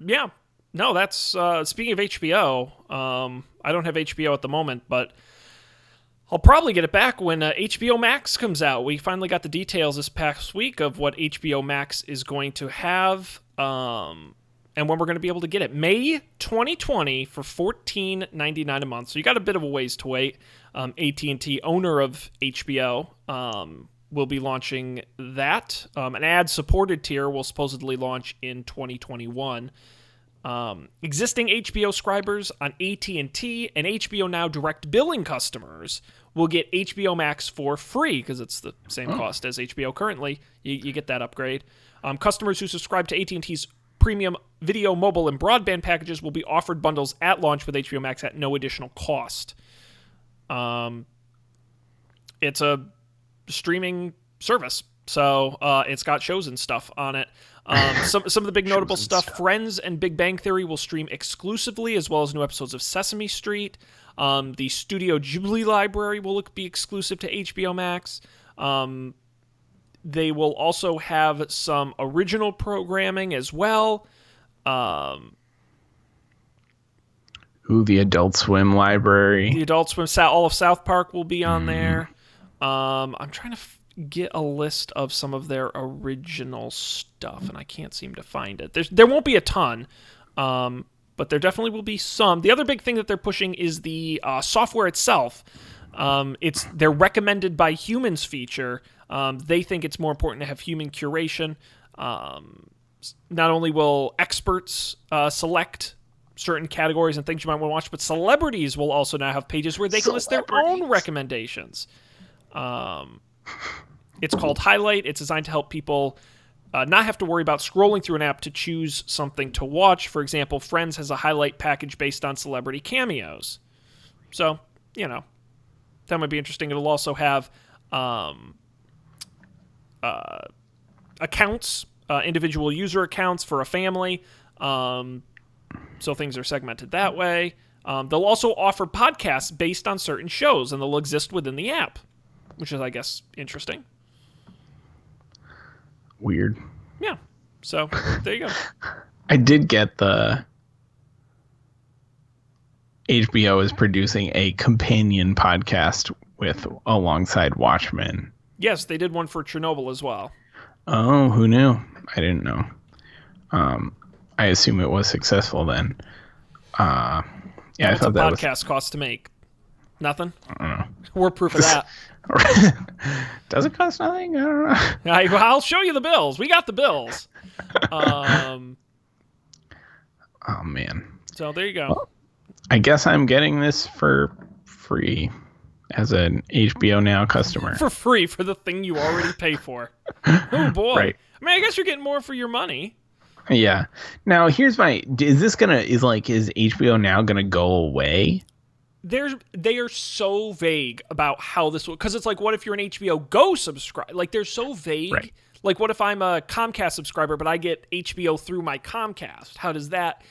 B: Yeah. No, that's speaking of HBO. I don't have HBO at the moment, but I'll probably get it back when HBO Max comes out. We finally got the details this past week of what HBO Max is going to have, and when we're going to be able to get it. May 2020 for $14.99 a month. So you got a bit of a ways to wait. AT&T, owner of HBO, will be launching that. An ad-supported tier will supposedly launch in 2021. Existing HBO subscribers on AT&T and HBO Now direct billing customers will get HBO Max for free because it's the same cost as HBO currently. You get that upgrade. Customers who subscribe to AT&T's premium video, mobile, and broadband packages will be offered bundles at launch with HBO Max at no additional cost. It's a streaming service, so it's got shows and stuff on it. Some of the big notable stuff: Friends and Big Bang Theory will stream exclusively, as well as new episodes of Sesame Street. The Studio Ghibli library will be exclusive to HBO Max. They will also have some original programming as well.
A: The Adult Swim library.
B: The Adult Swim, all of South Park will be on there. I'm trying to get a list of some of their original stuff, and I can't seem to find it. There won't be a ton, but there definitely will be some. The other big thing that they're pushing is the software itself. It's their recommended by humans feature. They think it's more important to have human curation. Not only will experts select certain categories and things you might want to watch, but celebrities will also now have pages where they can list their own recommendations. It's called Highlight. It's designed to help people not have to worry about scrolling through an app to choose something to watch. For example, Friends has a highlight package based on celebrity cameos. So, that might be interesting. It'll also have accounts, individual user accounts for a family. So things are segmented that way. They'll also offer podcasts based on certain shows, and they'll exist within the app, which is, I guess, interesting.
A: Weird.
B: Yeah. So there you go.
A: I did get the HBO is producing a companion podcast with alongside Watchmen.
B: Yes, they did one for Chernobyl as well.
A: Oh, who knew? I didn't know. I assume it was successful then. Yeah, I
B: What's a
A: thought that
B: podcast cost to make? Nothing?
A: I don't know.
B: We're proof of that.
A: Does it cost nothing? I don't know.
B: I'll show you the bills. We got the bills.
A: Oh man.
B: So there you go.
A: Well, I guess I'm getting this for free as an HBO Now customer.
B: For free for the thing you already pay for. Oh boy.
A: Right.
B: I mean, I guess you're getting more for your money.
A: Yeah. Now here's is HBO Now gonna go away?
B: They are so vague about how this will, because it's like, what if you're an HBO Go subscriber? Like, they're so vague.
A: Right.
B: Like, what if I'm a Comcast subscriber, but I get HBO through my Comcast? How does that?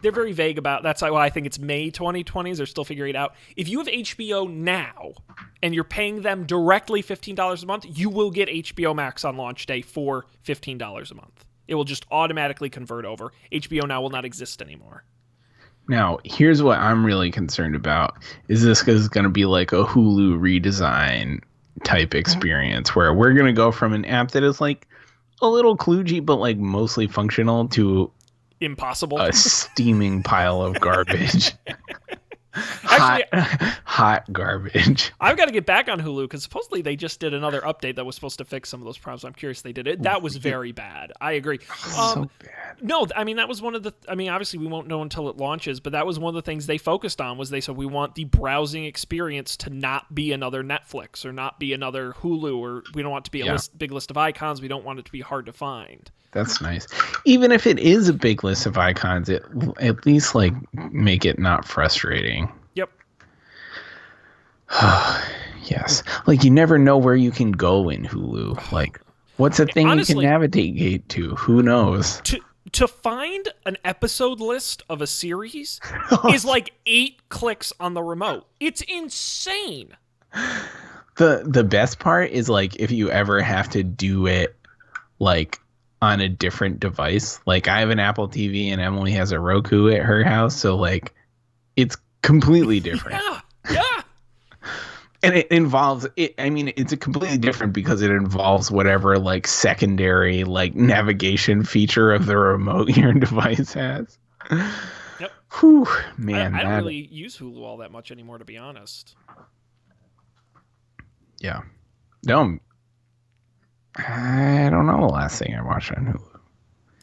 B: They're very vague about. That's why I think it's May 2020. They're still figuring it out. If you have HBO Now and you're paying them directly $15 a month, you will get HBO Max on launch day for $15 a month. It will just automatically convert over. HBO Now will not exist anymore.
A: Now, here's what I'm really concerned about. Is this going to be like a Hulu redesign type experience where we're going to go from an app that is like a little kludgy but like mostly functional to
B: impossible,
A: a steaming pile of garbage.
B: Actually,
A: hot garbage.
B: I've got to get back on Hulu because supposedly they just did another update that was supposed to fix some of those problems. I'm curious they did it. That was very bad. I agree.
A: So bad.
B: No, I mean, that was one of the... I mean, obviously we won't know until it launches, but that was one of the things they focused on was they said we want the browsing experience to not be another Netflix or not be another Hulu, or we don't want it to be a big list of icons. We don't want it to be hard to find.
A: That's nice. Even if it is a big list of icons, it at least like make it not frustrating.
B: Yep.
A: Yes. Like you never know where you can go in Hulu. Like what's a thing honestly, you can navigate to? Who knows?
B: To find an episode list of a series is like 8 clicks on the remote. It's insane.
A: The best part is like if you ever have to do it like on a different device. Like I have an Apple TV and Emily has a Roku at her house, so like it's completely different.
B: Yeah.
A: And it involves it. I mean, it's a completely different because it involves whatever like secondary like navigation feature of the remote your device has.
B: Yep.
A: Whew, man.
B: I don't really use Hulu all that much anymore, to be honest.
A: Yeah. I don't know the last thing I watched on Hulu.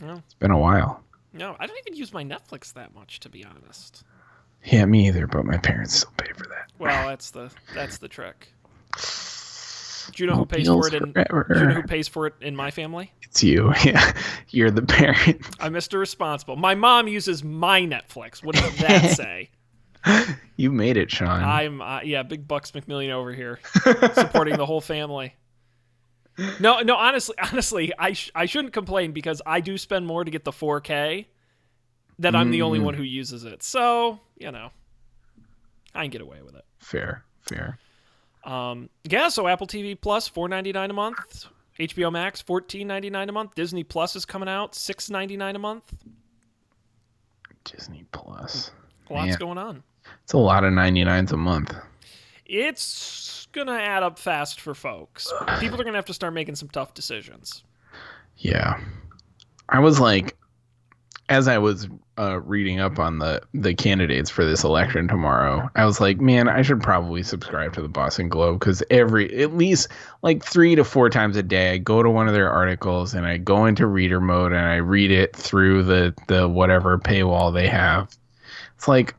A: No. It's been a while.
B: No, I don't even use my Netflix that much, to be honest.
A: Yeah, me either, but my parents still pay for that.
B: Well, that's the trick. Do you know who pays for it? Do you know who pays for it in my family?
A: It's you. Yeah, you're the parent.
B: I'm Mr. Responsible. My mom uses my Netflix. What does that say?
A: You made it, Sean.
B: I'm big Bucks McMillian over here, supporting the whole family. No. Honestly, I shouldn't complain because I do spend more to get the 4K. That I'm the only one who uses it. So, I can get away with it.
A: Fair.
B: Yeah, so Apple TV Plus, $4.99 a month. HBO Max, $14.99 a month. Disney Plus is coming out, $6.99 a month.
A: Disney Plus.
B: Lots going on.
A: It's a lot of 99s a month.
B: It's going to add up fast for folks. People are going to have to start making some tough decisions.
A: Yeah. I was like, as I was reading up on the candidates for this election tomorrow, I was like, man, I should probably subscribe to the Boston Globe because at least like 3 to 4 times a day, I go to one of their articles and I go into reader mode and I read it through the whatever paywall they have. It's like,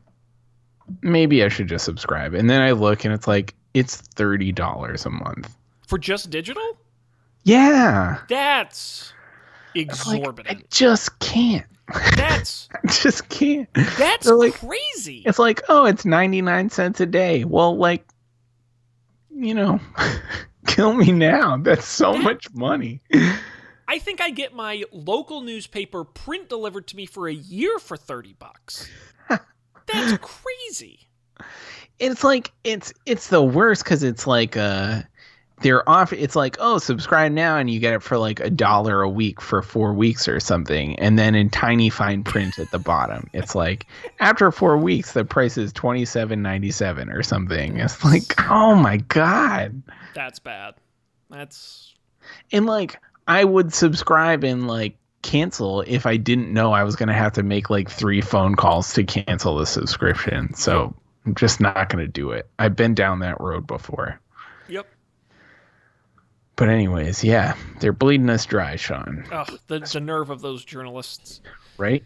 A: maybe I should just subscribe. And then I look and it's like, it's $30 a month.
B: For just digital?
A: Yeah.
B: That's exorbitant.
A: Like, I just can't. I just can't.
B: That's like, crazy.
A: It's like, oh, it's 99 cents a day. Well, like, kill me now. That's so much money.
B: I think I get my local newspaper print delivered to me for a year for $30. That's crazy.
A: It's like it's the worst because it's like they're off. It's like, oh, subscribe now and you get it for like $1 a week for 4 weeks or something, and then in tiny fine print at the bottom, it's like after 4 weeks the price is $27.97 or something. It's like, oh my god,
B: that's bad. That's
A: and like I would subscribe and like cancel if I didn't know I was gonna have to make like 3 phone calls to cancel the subscription. So I'm just not gonna do it. I've been down that road before.
B: Yep.
A: But anyways, yeah, they're bleeding us dry, Sean.
B: Ugh, the nerve of those journalists.
A: Right?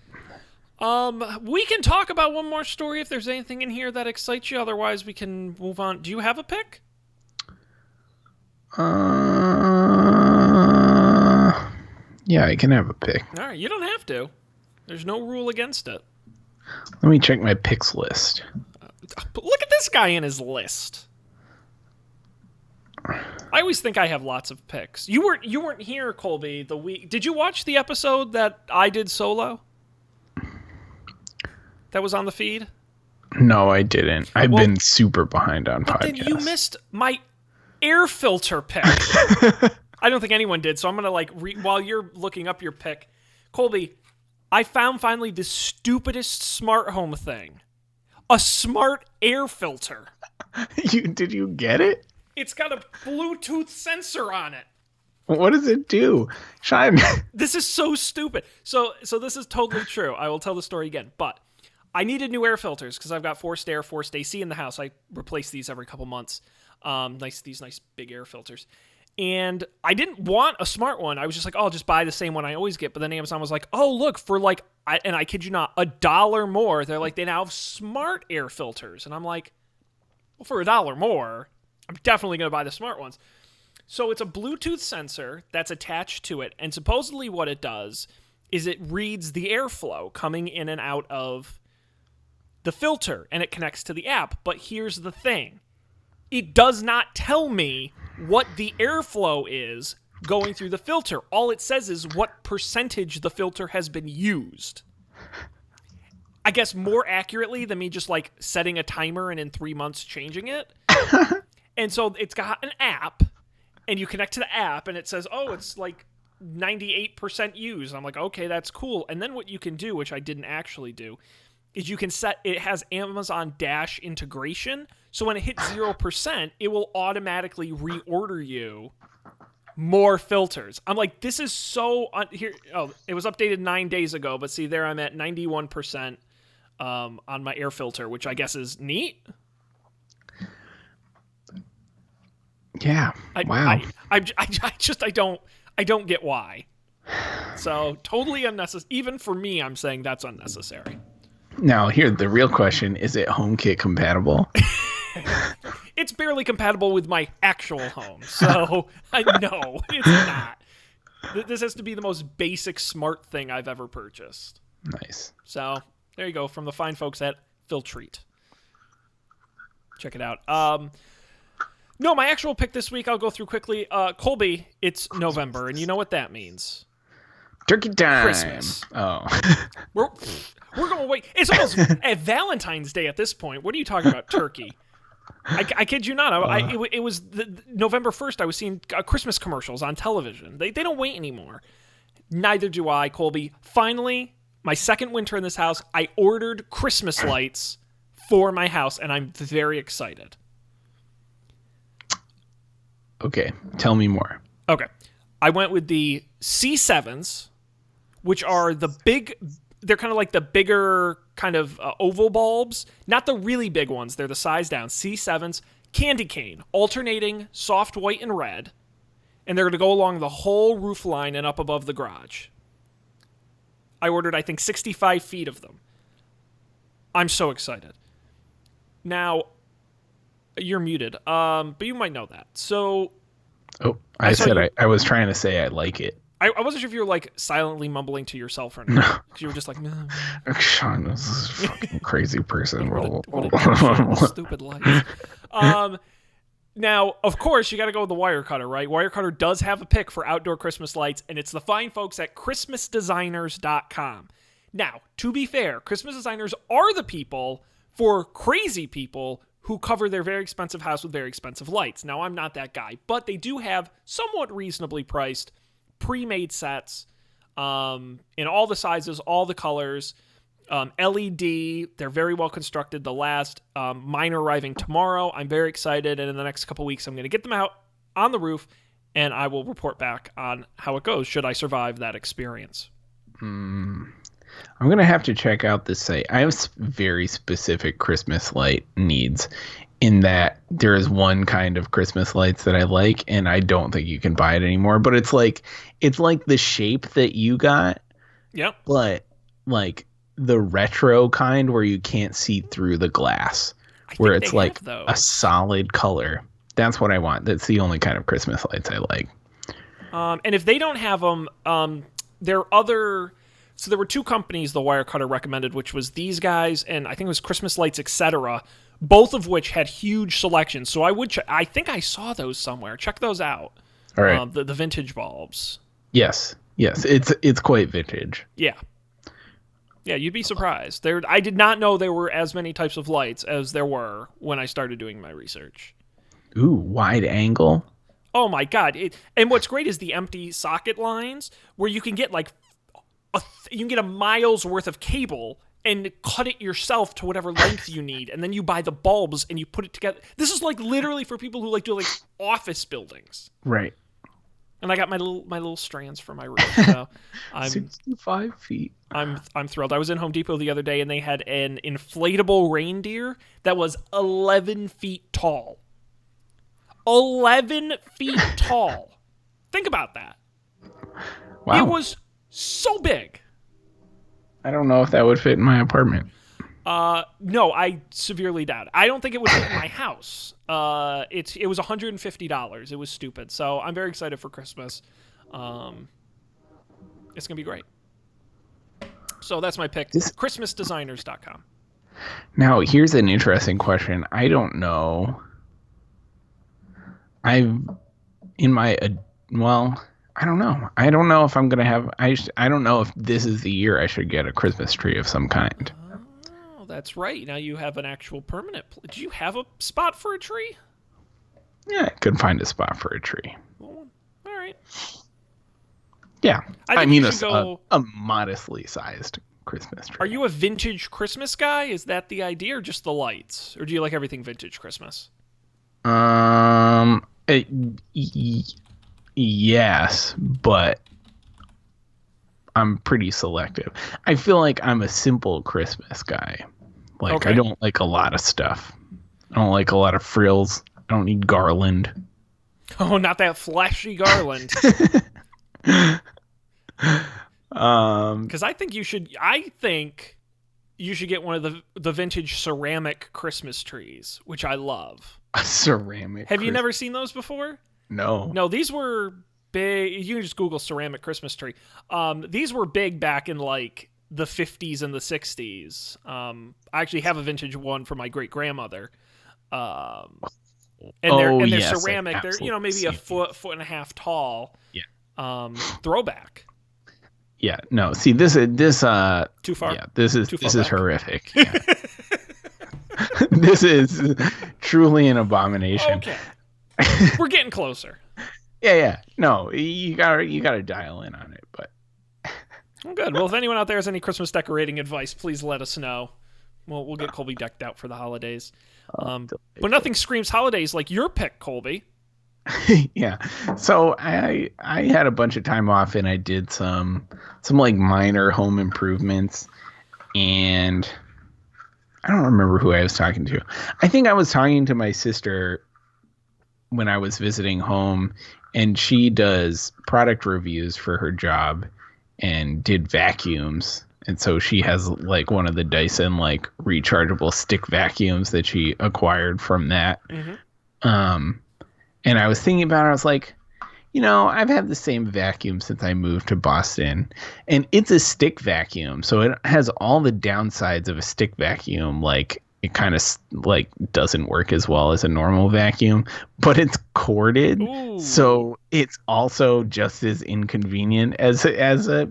B: We can talk about one more story if there's anything in here that excites you. Otherwise, we can move on. Do you have a pick?
A: Yeah, I can have a pick.
B: All right, you don't have to. There's no rule against it.
A: Let me check my picks list.
B: Look at this guy in his list. I always think I have lots of picks. You weren't here, Kolby, the week. Did you watch the episode that I did solo? That was on the feed?
A: No, I didn't. I've been super behind on podcasts.
B: Then you missed my air filter pick. I don't think anyone did, so I'm going to while you're looking up your pick. Kolby, I found finally the stupidest smart home thing. A smart air filter.
A: Did you get it?
B: It's got a Bluetooth sensor on it.
A: What does it do? Shine.
B: This is so stupid. So this is totally true. I will tell the story again. But I needed new air filters because I've got forced air, forced AC in the house. I replace these every couple months. These nice big air filters. And I didn't want a smart one. I was just like, oh, I'll just buy the same one I always get. But then Amazon was like, oh, look, for and I kid you not, $1 more. They're like, they now have smart air filters. And I'm like, well, for $1 more, I'm definitely going to buy the smart ones. So it's a Bluetooth sensor that's attached to it. And supposedly what it does is it reads the airflow coming in and out of the filter. And it connects to the app. But here's the thing. It does not tell me what the airflow is going through the filter. All it says is what percentage the filter has been used. I guess more accurately than me just like setting a timer and in 3 months changing it. And so it's got an app, and you connect to the app, and it says, oh, it's like 98% used. I'm like, okay, that's cool. And then what you can do, which I didn't actually do, is you can set, it has Amazon Dash integration. So when it hits 0%, it will automatically reorder you more filters. I'm like, this is so, here. Oh, it was updated 9 days ago, but see there I'm at 91% on my air filter, which I guess is neat.
A: Yeah. Wow.
B: I don't get why. So totally unnecessary. Even for me, I'm saying that's unnecessary.
A: Now, here, the real question, is it HomeKit compatible?
B: It's barely compatible with my actual home. So, no, it's not. This has to be the most basic smart thing I've ever purchased.
A: Nice.
B: So, there you go, from the fine folks at Filtreat. Check it out. No, my actual pick this week, I'll go through quickly. Kolby, it's November, and you know what that means.
A: Turkey time.
B: Christmas.
A: Oh.
B: We're going to wait. It's almost at Valentine's Day at this point. What are you talking about, turkey? I kid you not. It was November 1st. I was seeing Christmas commercials on television. They don't wait anymore. Neither do I, Kolby. Finally, my second winter in this house, I ordered Christmas lights for my house, and I'm very excited.
A: Okay, tell me more.
B: Okay. I went with the C7s, which are the big, they're kind of like the bigger kind of oval bulbs. Not the really big ones. They're the size down. C7s, candy cane, alternating soft white and red. And they're going to go along the whole roof line and up above the garage. I ordered, I think, 65 feet of them. I'm so excited. Now, you're muted, but you might know that. So,
A: I was trying to say I like it.
B: I wasn't sure if you were like silently mumbling to yourself or not. Because you were just like, no.
A: Sean, this is a fucking crazy person.
B: What a stupid life. Now, of course, you got to go with the wire cutter, right? Wire cutter does have a pick for outdoor Christmas lights, and it's the fine folks at ChristmasDesigners.com. Now, to be fair, Christmas designers are the people for crazy people who cover their very expensive house with very expensive lights. Now, I'm not that guy, but they do have somewhat reasonably priced pre-made sets in all the sizes, all the colors. LED, they're very well constructed. The last mine are arriving tomorrow. I'm very excited, and in the next couple weeks, I'm going to get them out on the roof, and I will report back on how it goes should I survive that experience.
A: I'm going to have to check out this site. I have very specific Christmas light needs in that there is one kind of Christmas lights that I like, and I don't think you can buy it anymore. But it's like the shape that you got,
B: Yep.
A: but like the retro kind where you can't see through the glass, where it's like a solid color. That's what I want. That's the only kind of Christmas lights I like.
B: And if they don't have them, there are other. So there were two companies the wire cutter recommended, which was these guys, and I think it was Christmas Lights, etc. Both of which had huge selections. So I would. I think I saw those somewhere. Check those out.
A: All right.
B: The vintage bulbs.
A: Yes. It's quite vintage.
B: Yeah. Yeah, you'd be surprised. I did not know there were as many types of lights as there were when I started doing my research.
A: Ooh, wide angle.
B: Oh my God. And what's great is the empty socket lines where you can get like you can get a mile's worth of cable and cut it yourself to whatever length you need. And then you buy the bulbs and you put it together. This is like literally for people who like do like office buildings.
A: Right.
B: And I got my little strands for my roof. So I'm
A: 65 feet.
B: I'm thrilled. I was in Home Depot the other day and they had an inflatable reindeer that was 11 feet tall. 11 feet tall. Think about that.
A: Wow.
B: It was so big.
A: I don't know if that would fit in my apartment.
B: No, I severely doubt it. I don't think it would fit in my house. It was $150. It was stupid. So I'm very excited for Christmas. It's gonna be great. So that's my pick. ChristmasDesigners.com.
A: Now, here's an interesting question. I don't know. I don't know. I don't know if I'm gonna have. I don't know if this is the year I should get a Christmas tree of some kind.
B: Oh, that's right. Now you have an actual permanent. Do you have a spot for a tree?
A: Yeah, I could find a spot for a tree.
B: Well, all right.
A: Yeah,
B: I mean
A: a modestly sized Christmas tree.
B: Are you a vintage Christmas guy? Is that the idea, or just the lights, or do you like everything vintage Christmas?
A: Yes, but I'm pretty selective. I feel like I'm a simple Christmas guy. Like, okay. I don't like a lot of stuff. I don't like a lot of frills. I don't need garland.
B: Oh, not that flashy garland. Because I think you should get one of the vintage ceramic Christmas trees, which I love.
A: A ceramic.
B: Have you never seen those before?
A: No,
B: these were big. You can just Google ceramic Christmas tree. These were big back in like the 50s and the 60s. I actually have a vintage one from my great grandmother. And they're ceramic. They're maybe a foot and a half tall.
A: Yeah.
B: Throwback.
A: Yeah. No. See, this
B: too far.
A: Yeah. This is horrific. Yeah. This is truly an abomination.
B: Okay. We're getting closer.
A: Yeah. No, you gotta dial in on it, but.
B: Well, good. Well, if anyone out there has any Christmas decorating advice, please let us know. We'll get Kolby decked out for the holidays. But nothing screams holidays like your pick, Kolby.
A: Yeah. So I had a bunch of time off and I did some like minor home improvements, and I don't remember who I was talking to. I think I was talking to my sister when I was visiting home, and she does product reviews for her job and did vacuums. And so she has like one of the Dyson like rechargeable stick vacuums that she acquired from that. Mm-hmm. And I was thinking about it. I was like, I've had the same vacuum since I moved to Boston, and it's a stick vacuum. So it has all the downsides of a stick vacuum, like it kind of like doesn't work as well as a normal vacuum, but it's corded,
B: Ooh.
A: so it's also just as inconvenient as a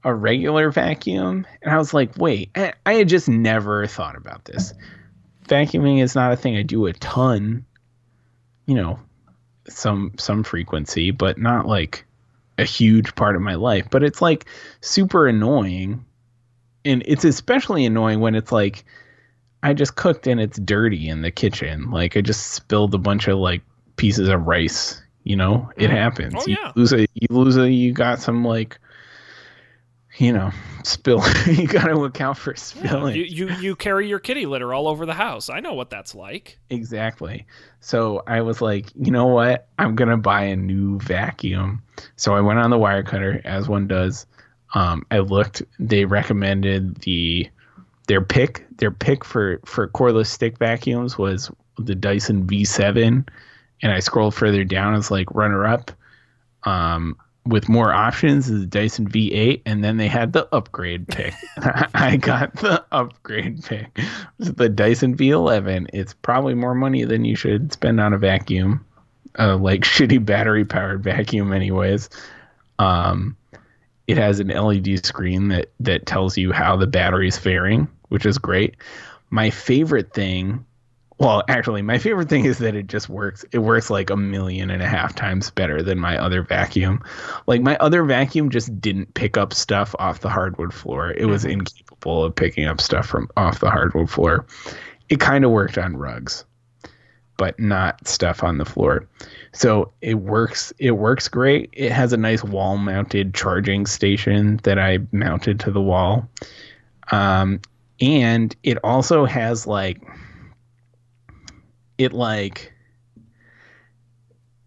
A: regular vacuum. And I was like, wait, I had just never thought about this. Vacuuming is not a thing I do a ton, you know, some frequency, but not like a huge part of my life. But it's like super annoying, and it's especially annoying when it's like I just cooked and it's dirty in the kitchen. Like I just spilled a bunch of like pieces of rice. It
B: Oh
A: happens. You
B: yeah.
A: lose a, you lose a, you got some like, spill. You got to account for
B: Yeah. You,
A: spillage.
B: you you carry your kitty litter all over the house. I know what that's like.
A: Exactly. So I was like, you know what? I'm gonna buy a new vacuum. So I went on the wire cutter, as one does. I looked. They recommended their pick for cordless stick vacuums was the Dyson V7, and I scrolled further down. It's like runner up. With more options is the Dyson V8, and then they had the upgrade pick. I got the upgrade pick. The Dyson V11. It's probably more money than you should spend on a vacuum, like shitty battery powered vacuum, anyways. Um, it has an LED screen that tells you how the battery's faring, which is great. My favorite thing Well, actually, my favorite thing is that it just works. It works like 1.5 million times better than my other vacuum. Like my other vacuum just didn't pick up stuff off the hardwood floor. It was
B: Hmm.
A: incapable of picking up stuff from off the hardwood floor. It kind of worked on rugs, but not stuff on the floor. So it works. It works great. It has a nice wall-mounted charging station that I mounted to the wall. Um, and it also has like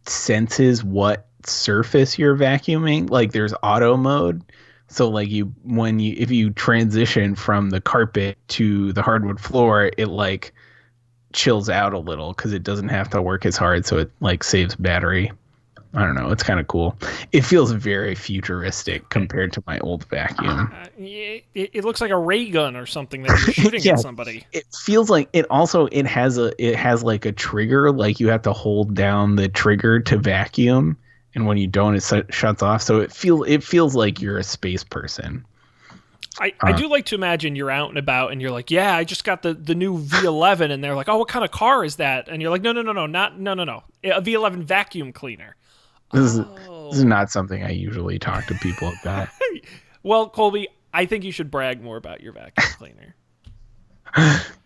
A: senses what surface you're vacuuming. Like there's auto mode. So like if you transition from the carpet to the hardwood floor, it like chills out a little because it doesn't have to work as hard. So it like saves battery. I don't know. It's kind of cool. It feels very futuristic compared to my old vacuum.
B: It looks like a ray gun or something that you're shooting at
A: Yeah,
B: somebody.
A: it feels like it has like a trigger, like you have to hold down the trigger to vacuum, and when you don't it shuts off, so it feels like you're a space person.
B: I
A: uh,
B: do like to imagine you're out and about and you're like, yeah, I just got the new V11, and they're like, oh, what kind of car is that? And you're like, no, no, no, no, not no, no, no, a V11 vacuum cleaner.
A: this is
B: Oh,
A: not something I usually talk to people about.
B: well, Colby, I think you should brag more about your vacuum cleaner.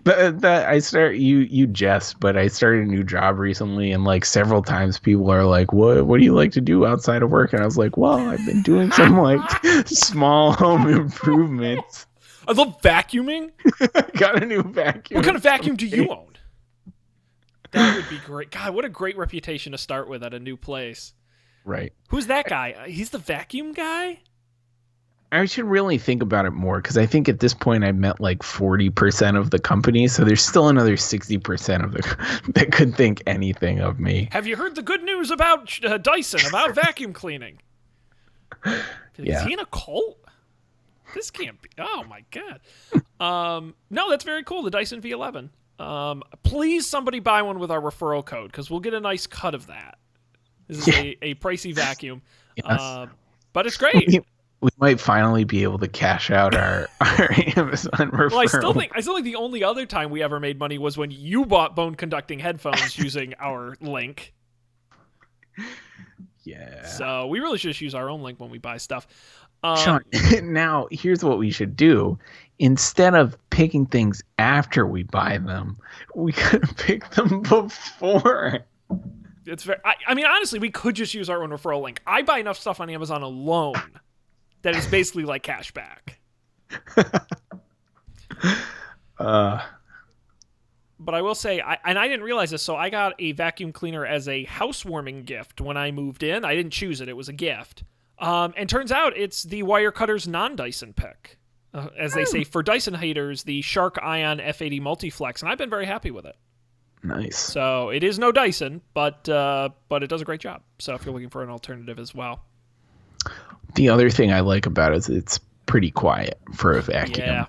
A: That I start you jest, but I started a new job recently, and like several times people are like, what do you like to do outside of work? And I was like, well, I've been doing some like small home improvements.
B: I love vacuuming.
A: Got a new
B: What
A: vacuum.
B: kind of
A: It's
B: vacuum do you
A: amazing.
B: own? That would be great. God, what a great reputation to start with at a new place.
A: Right.
B: Who's that guy? He's the vacuum guy?
A: I should really think about it more because I think at this point I met like 40% of the company, so there's still another 60% of the that could think anything of me.
B: Have you heard the good news about Dyson, about vacuum cleaning? Is
A: Yeah.
B: he in a cult? This can't be. Oh my god. No, that's very cool. The Dyson V11. Please, somebody buy one with our referral code because we'll get a nice cut of that. This is
A: Yeah.
B: a pricey vacuum,
A: Yes.
B: but it's great.
A: We might finally be able to cash out our Amazon
B: Well,
A: referral.
B: I still think the only other time we ever made money was when you bought bone conducting headphones using our link.
A: Yeah.
B: So we really should just use our own link when we buy stuff.
A: Sean, now here's what we should do. Instead of picking things after we buy them, we could pick them before.
B: It's very. I mean, honestly, we could just use our own referral link. I buy enough stuff on Amazon alone that is basically like cash back.
A: Uh,
B: But I will say, and I didn't realize this, so I got a vacuum cleaner as a housewarming gift when I moved in. I didn't choose it; it was a gift. And turns out it's the Wirecutter's non-Dyson pick. As they say, for Dyson haters, the Shark Ion F80 Multiflex, and I've been very happy with it.
A: nice.
B: So it is no Dyson, but it does a great job. So if you're looking for an alternative as well,
A: The other thing I like about it is it's pretty quiet for a vacuum.
B: yeah,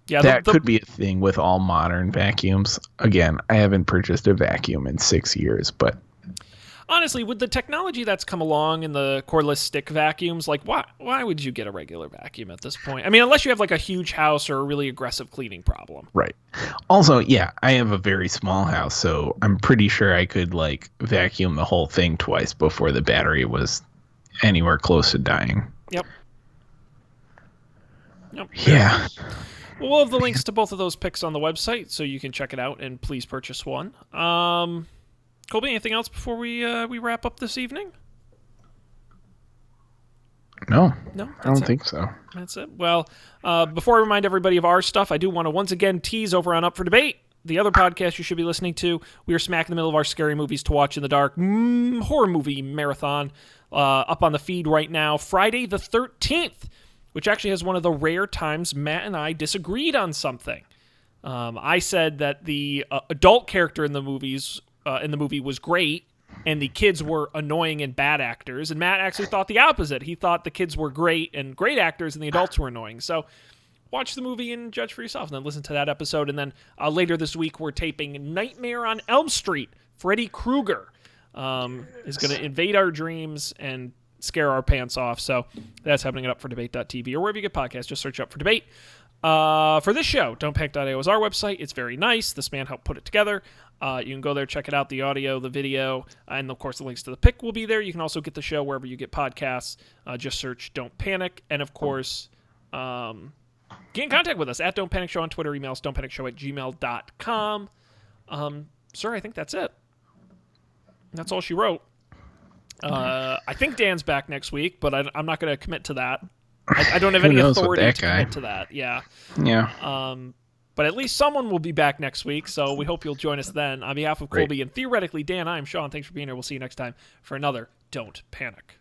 B: Yeah,
A: That could be a thing with all modern vacuums. Again, I haven't purchased a vacuum in 6 years, but
B: honestly, with the technology that's come along in the cordless stick vacuums, like why would you get a regular vacuum at this point? I mean, unless you have like a huge house or a really aggressive cleaning problem.
A: right. Also, yeah, I have a very small house, so I'm pretty sure I could like vacuum the whole thing twice before the battery was anywhere close to dying.
B: Yep. Yep.
A: Yeah.
B: Well, we'll have the links to both of those picks on the website, so you can check it out and please purchase one. Kolby, anything else before we wrap up this evening?
A: No,
B: No,
A: I don't think so.
B: That's it. Well, before I remind everybody of our stuff, I do want to once again tease over on Up for Debate, the other podcast you should be listening to. We are smack in the middle of our scary movies to watch in the dark horror movie marathon up on the feed right now. Friday the 13th, which actually has one of the rare times Matt and I disagreed on something. I said that the adult character in the movie was great, and the kids were annoying and bad actors. And Matt actually thought the opposite. He thought the kids were great and great actors, and the adults were annoying. So watch the movie and judge for yourself, and then listen to that episode. And then later this week, we're taping Nightmare on Elm Street. Freddy Krueger is going to invade our dreams and scare our pants off. So that's happening at upfordebate.tv or wherever you get podcasts. Just search Up for Debate. For this show, don'tpanic.io is our website. It's very nice. This man helped put it together. You can go there, check it out, the audio, the video, and of course the links to the pick will be there. You can also get the show wherever you get podcasts. Just search Don't Panic. And of course, get in contact with us at Don't Panic Show on Twitter. Email us don'tpanicshow@gmail.com. Sir, I think that's it. That's all she wrote. I think Dan's back next week, but I'm not going to commit to that. I don't have any authority to commit to that. Yeah.
A: Yeah.
B: But at least someone will be back next week, so we hope you'll join us then. On behalf of Kolby and theoretically Dan, I'm Sean. Thanks for being here. We'll see you next time for another Don't Panic.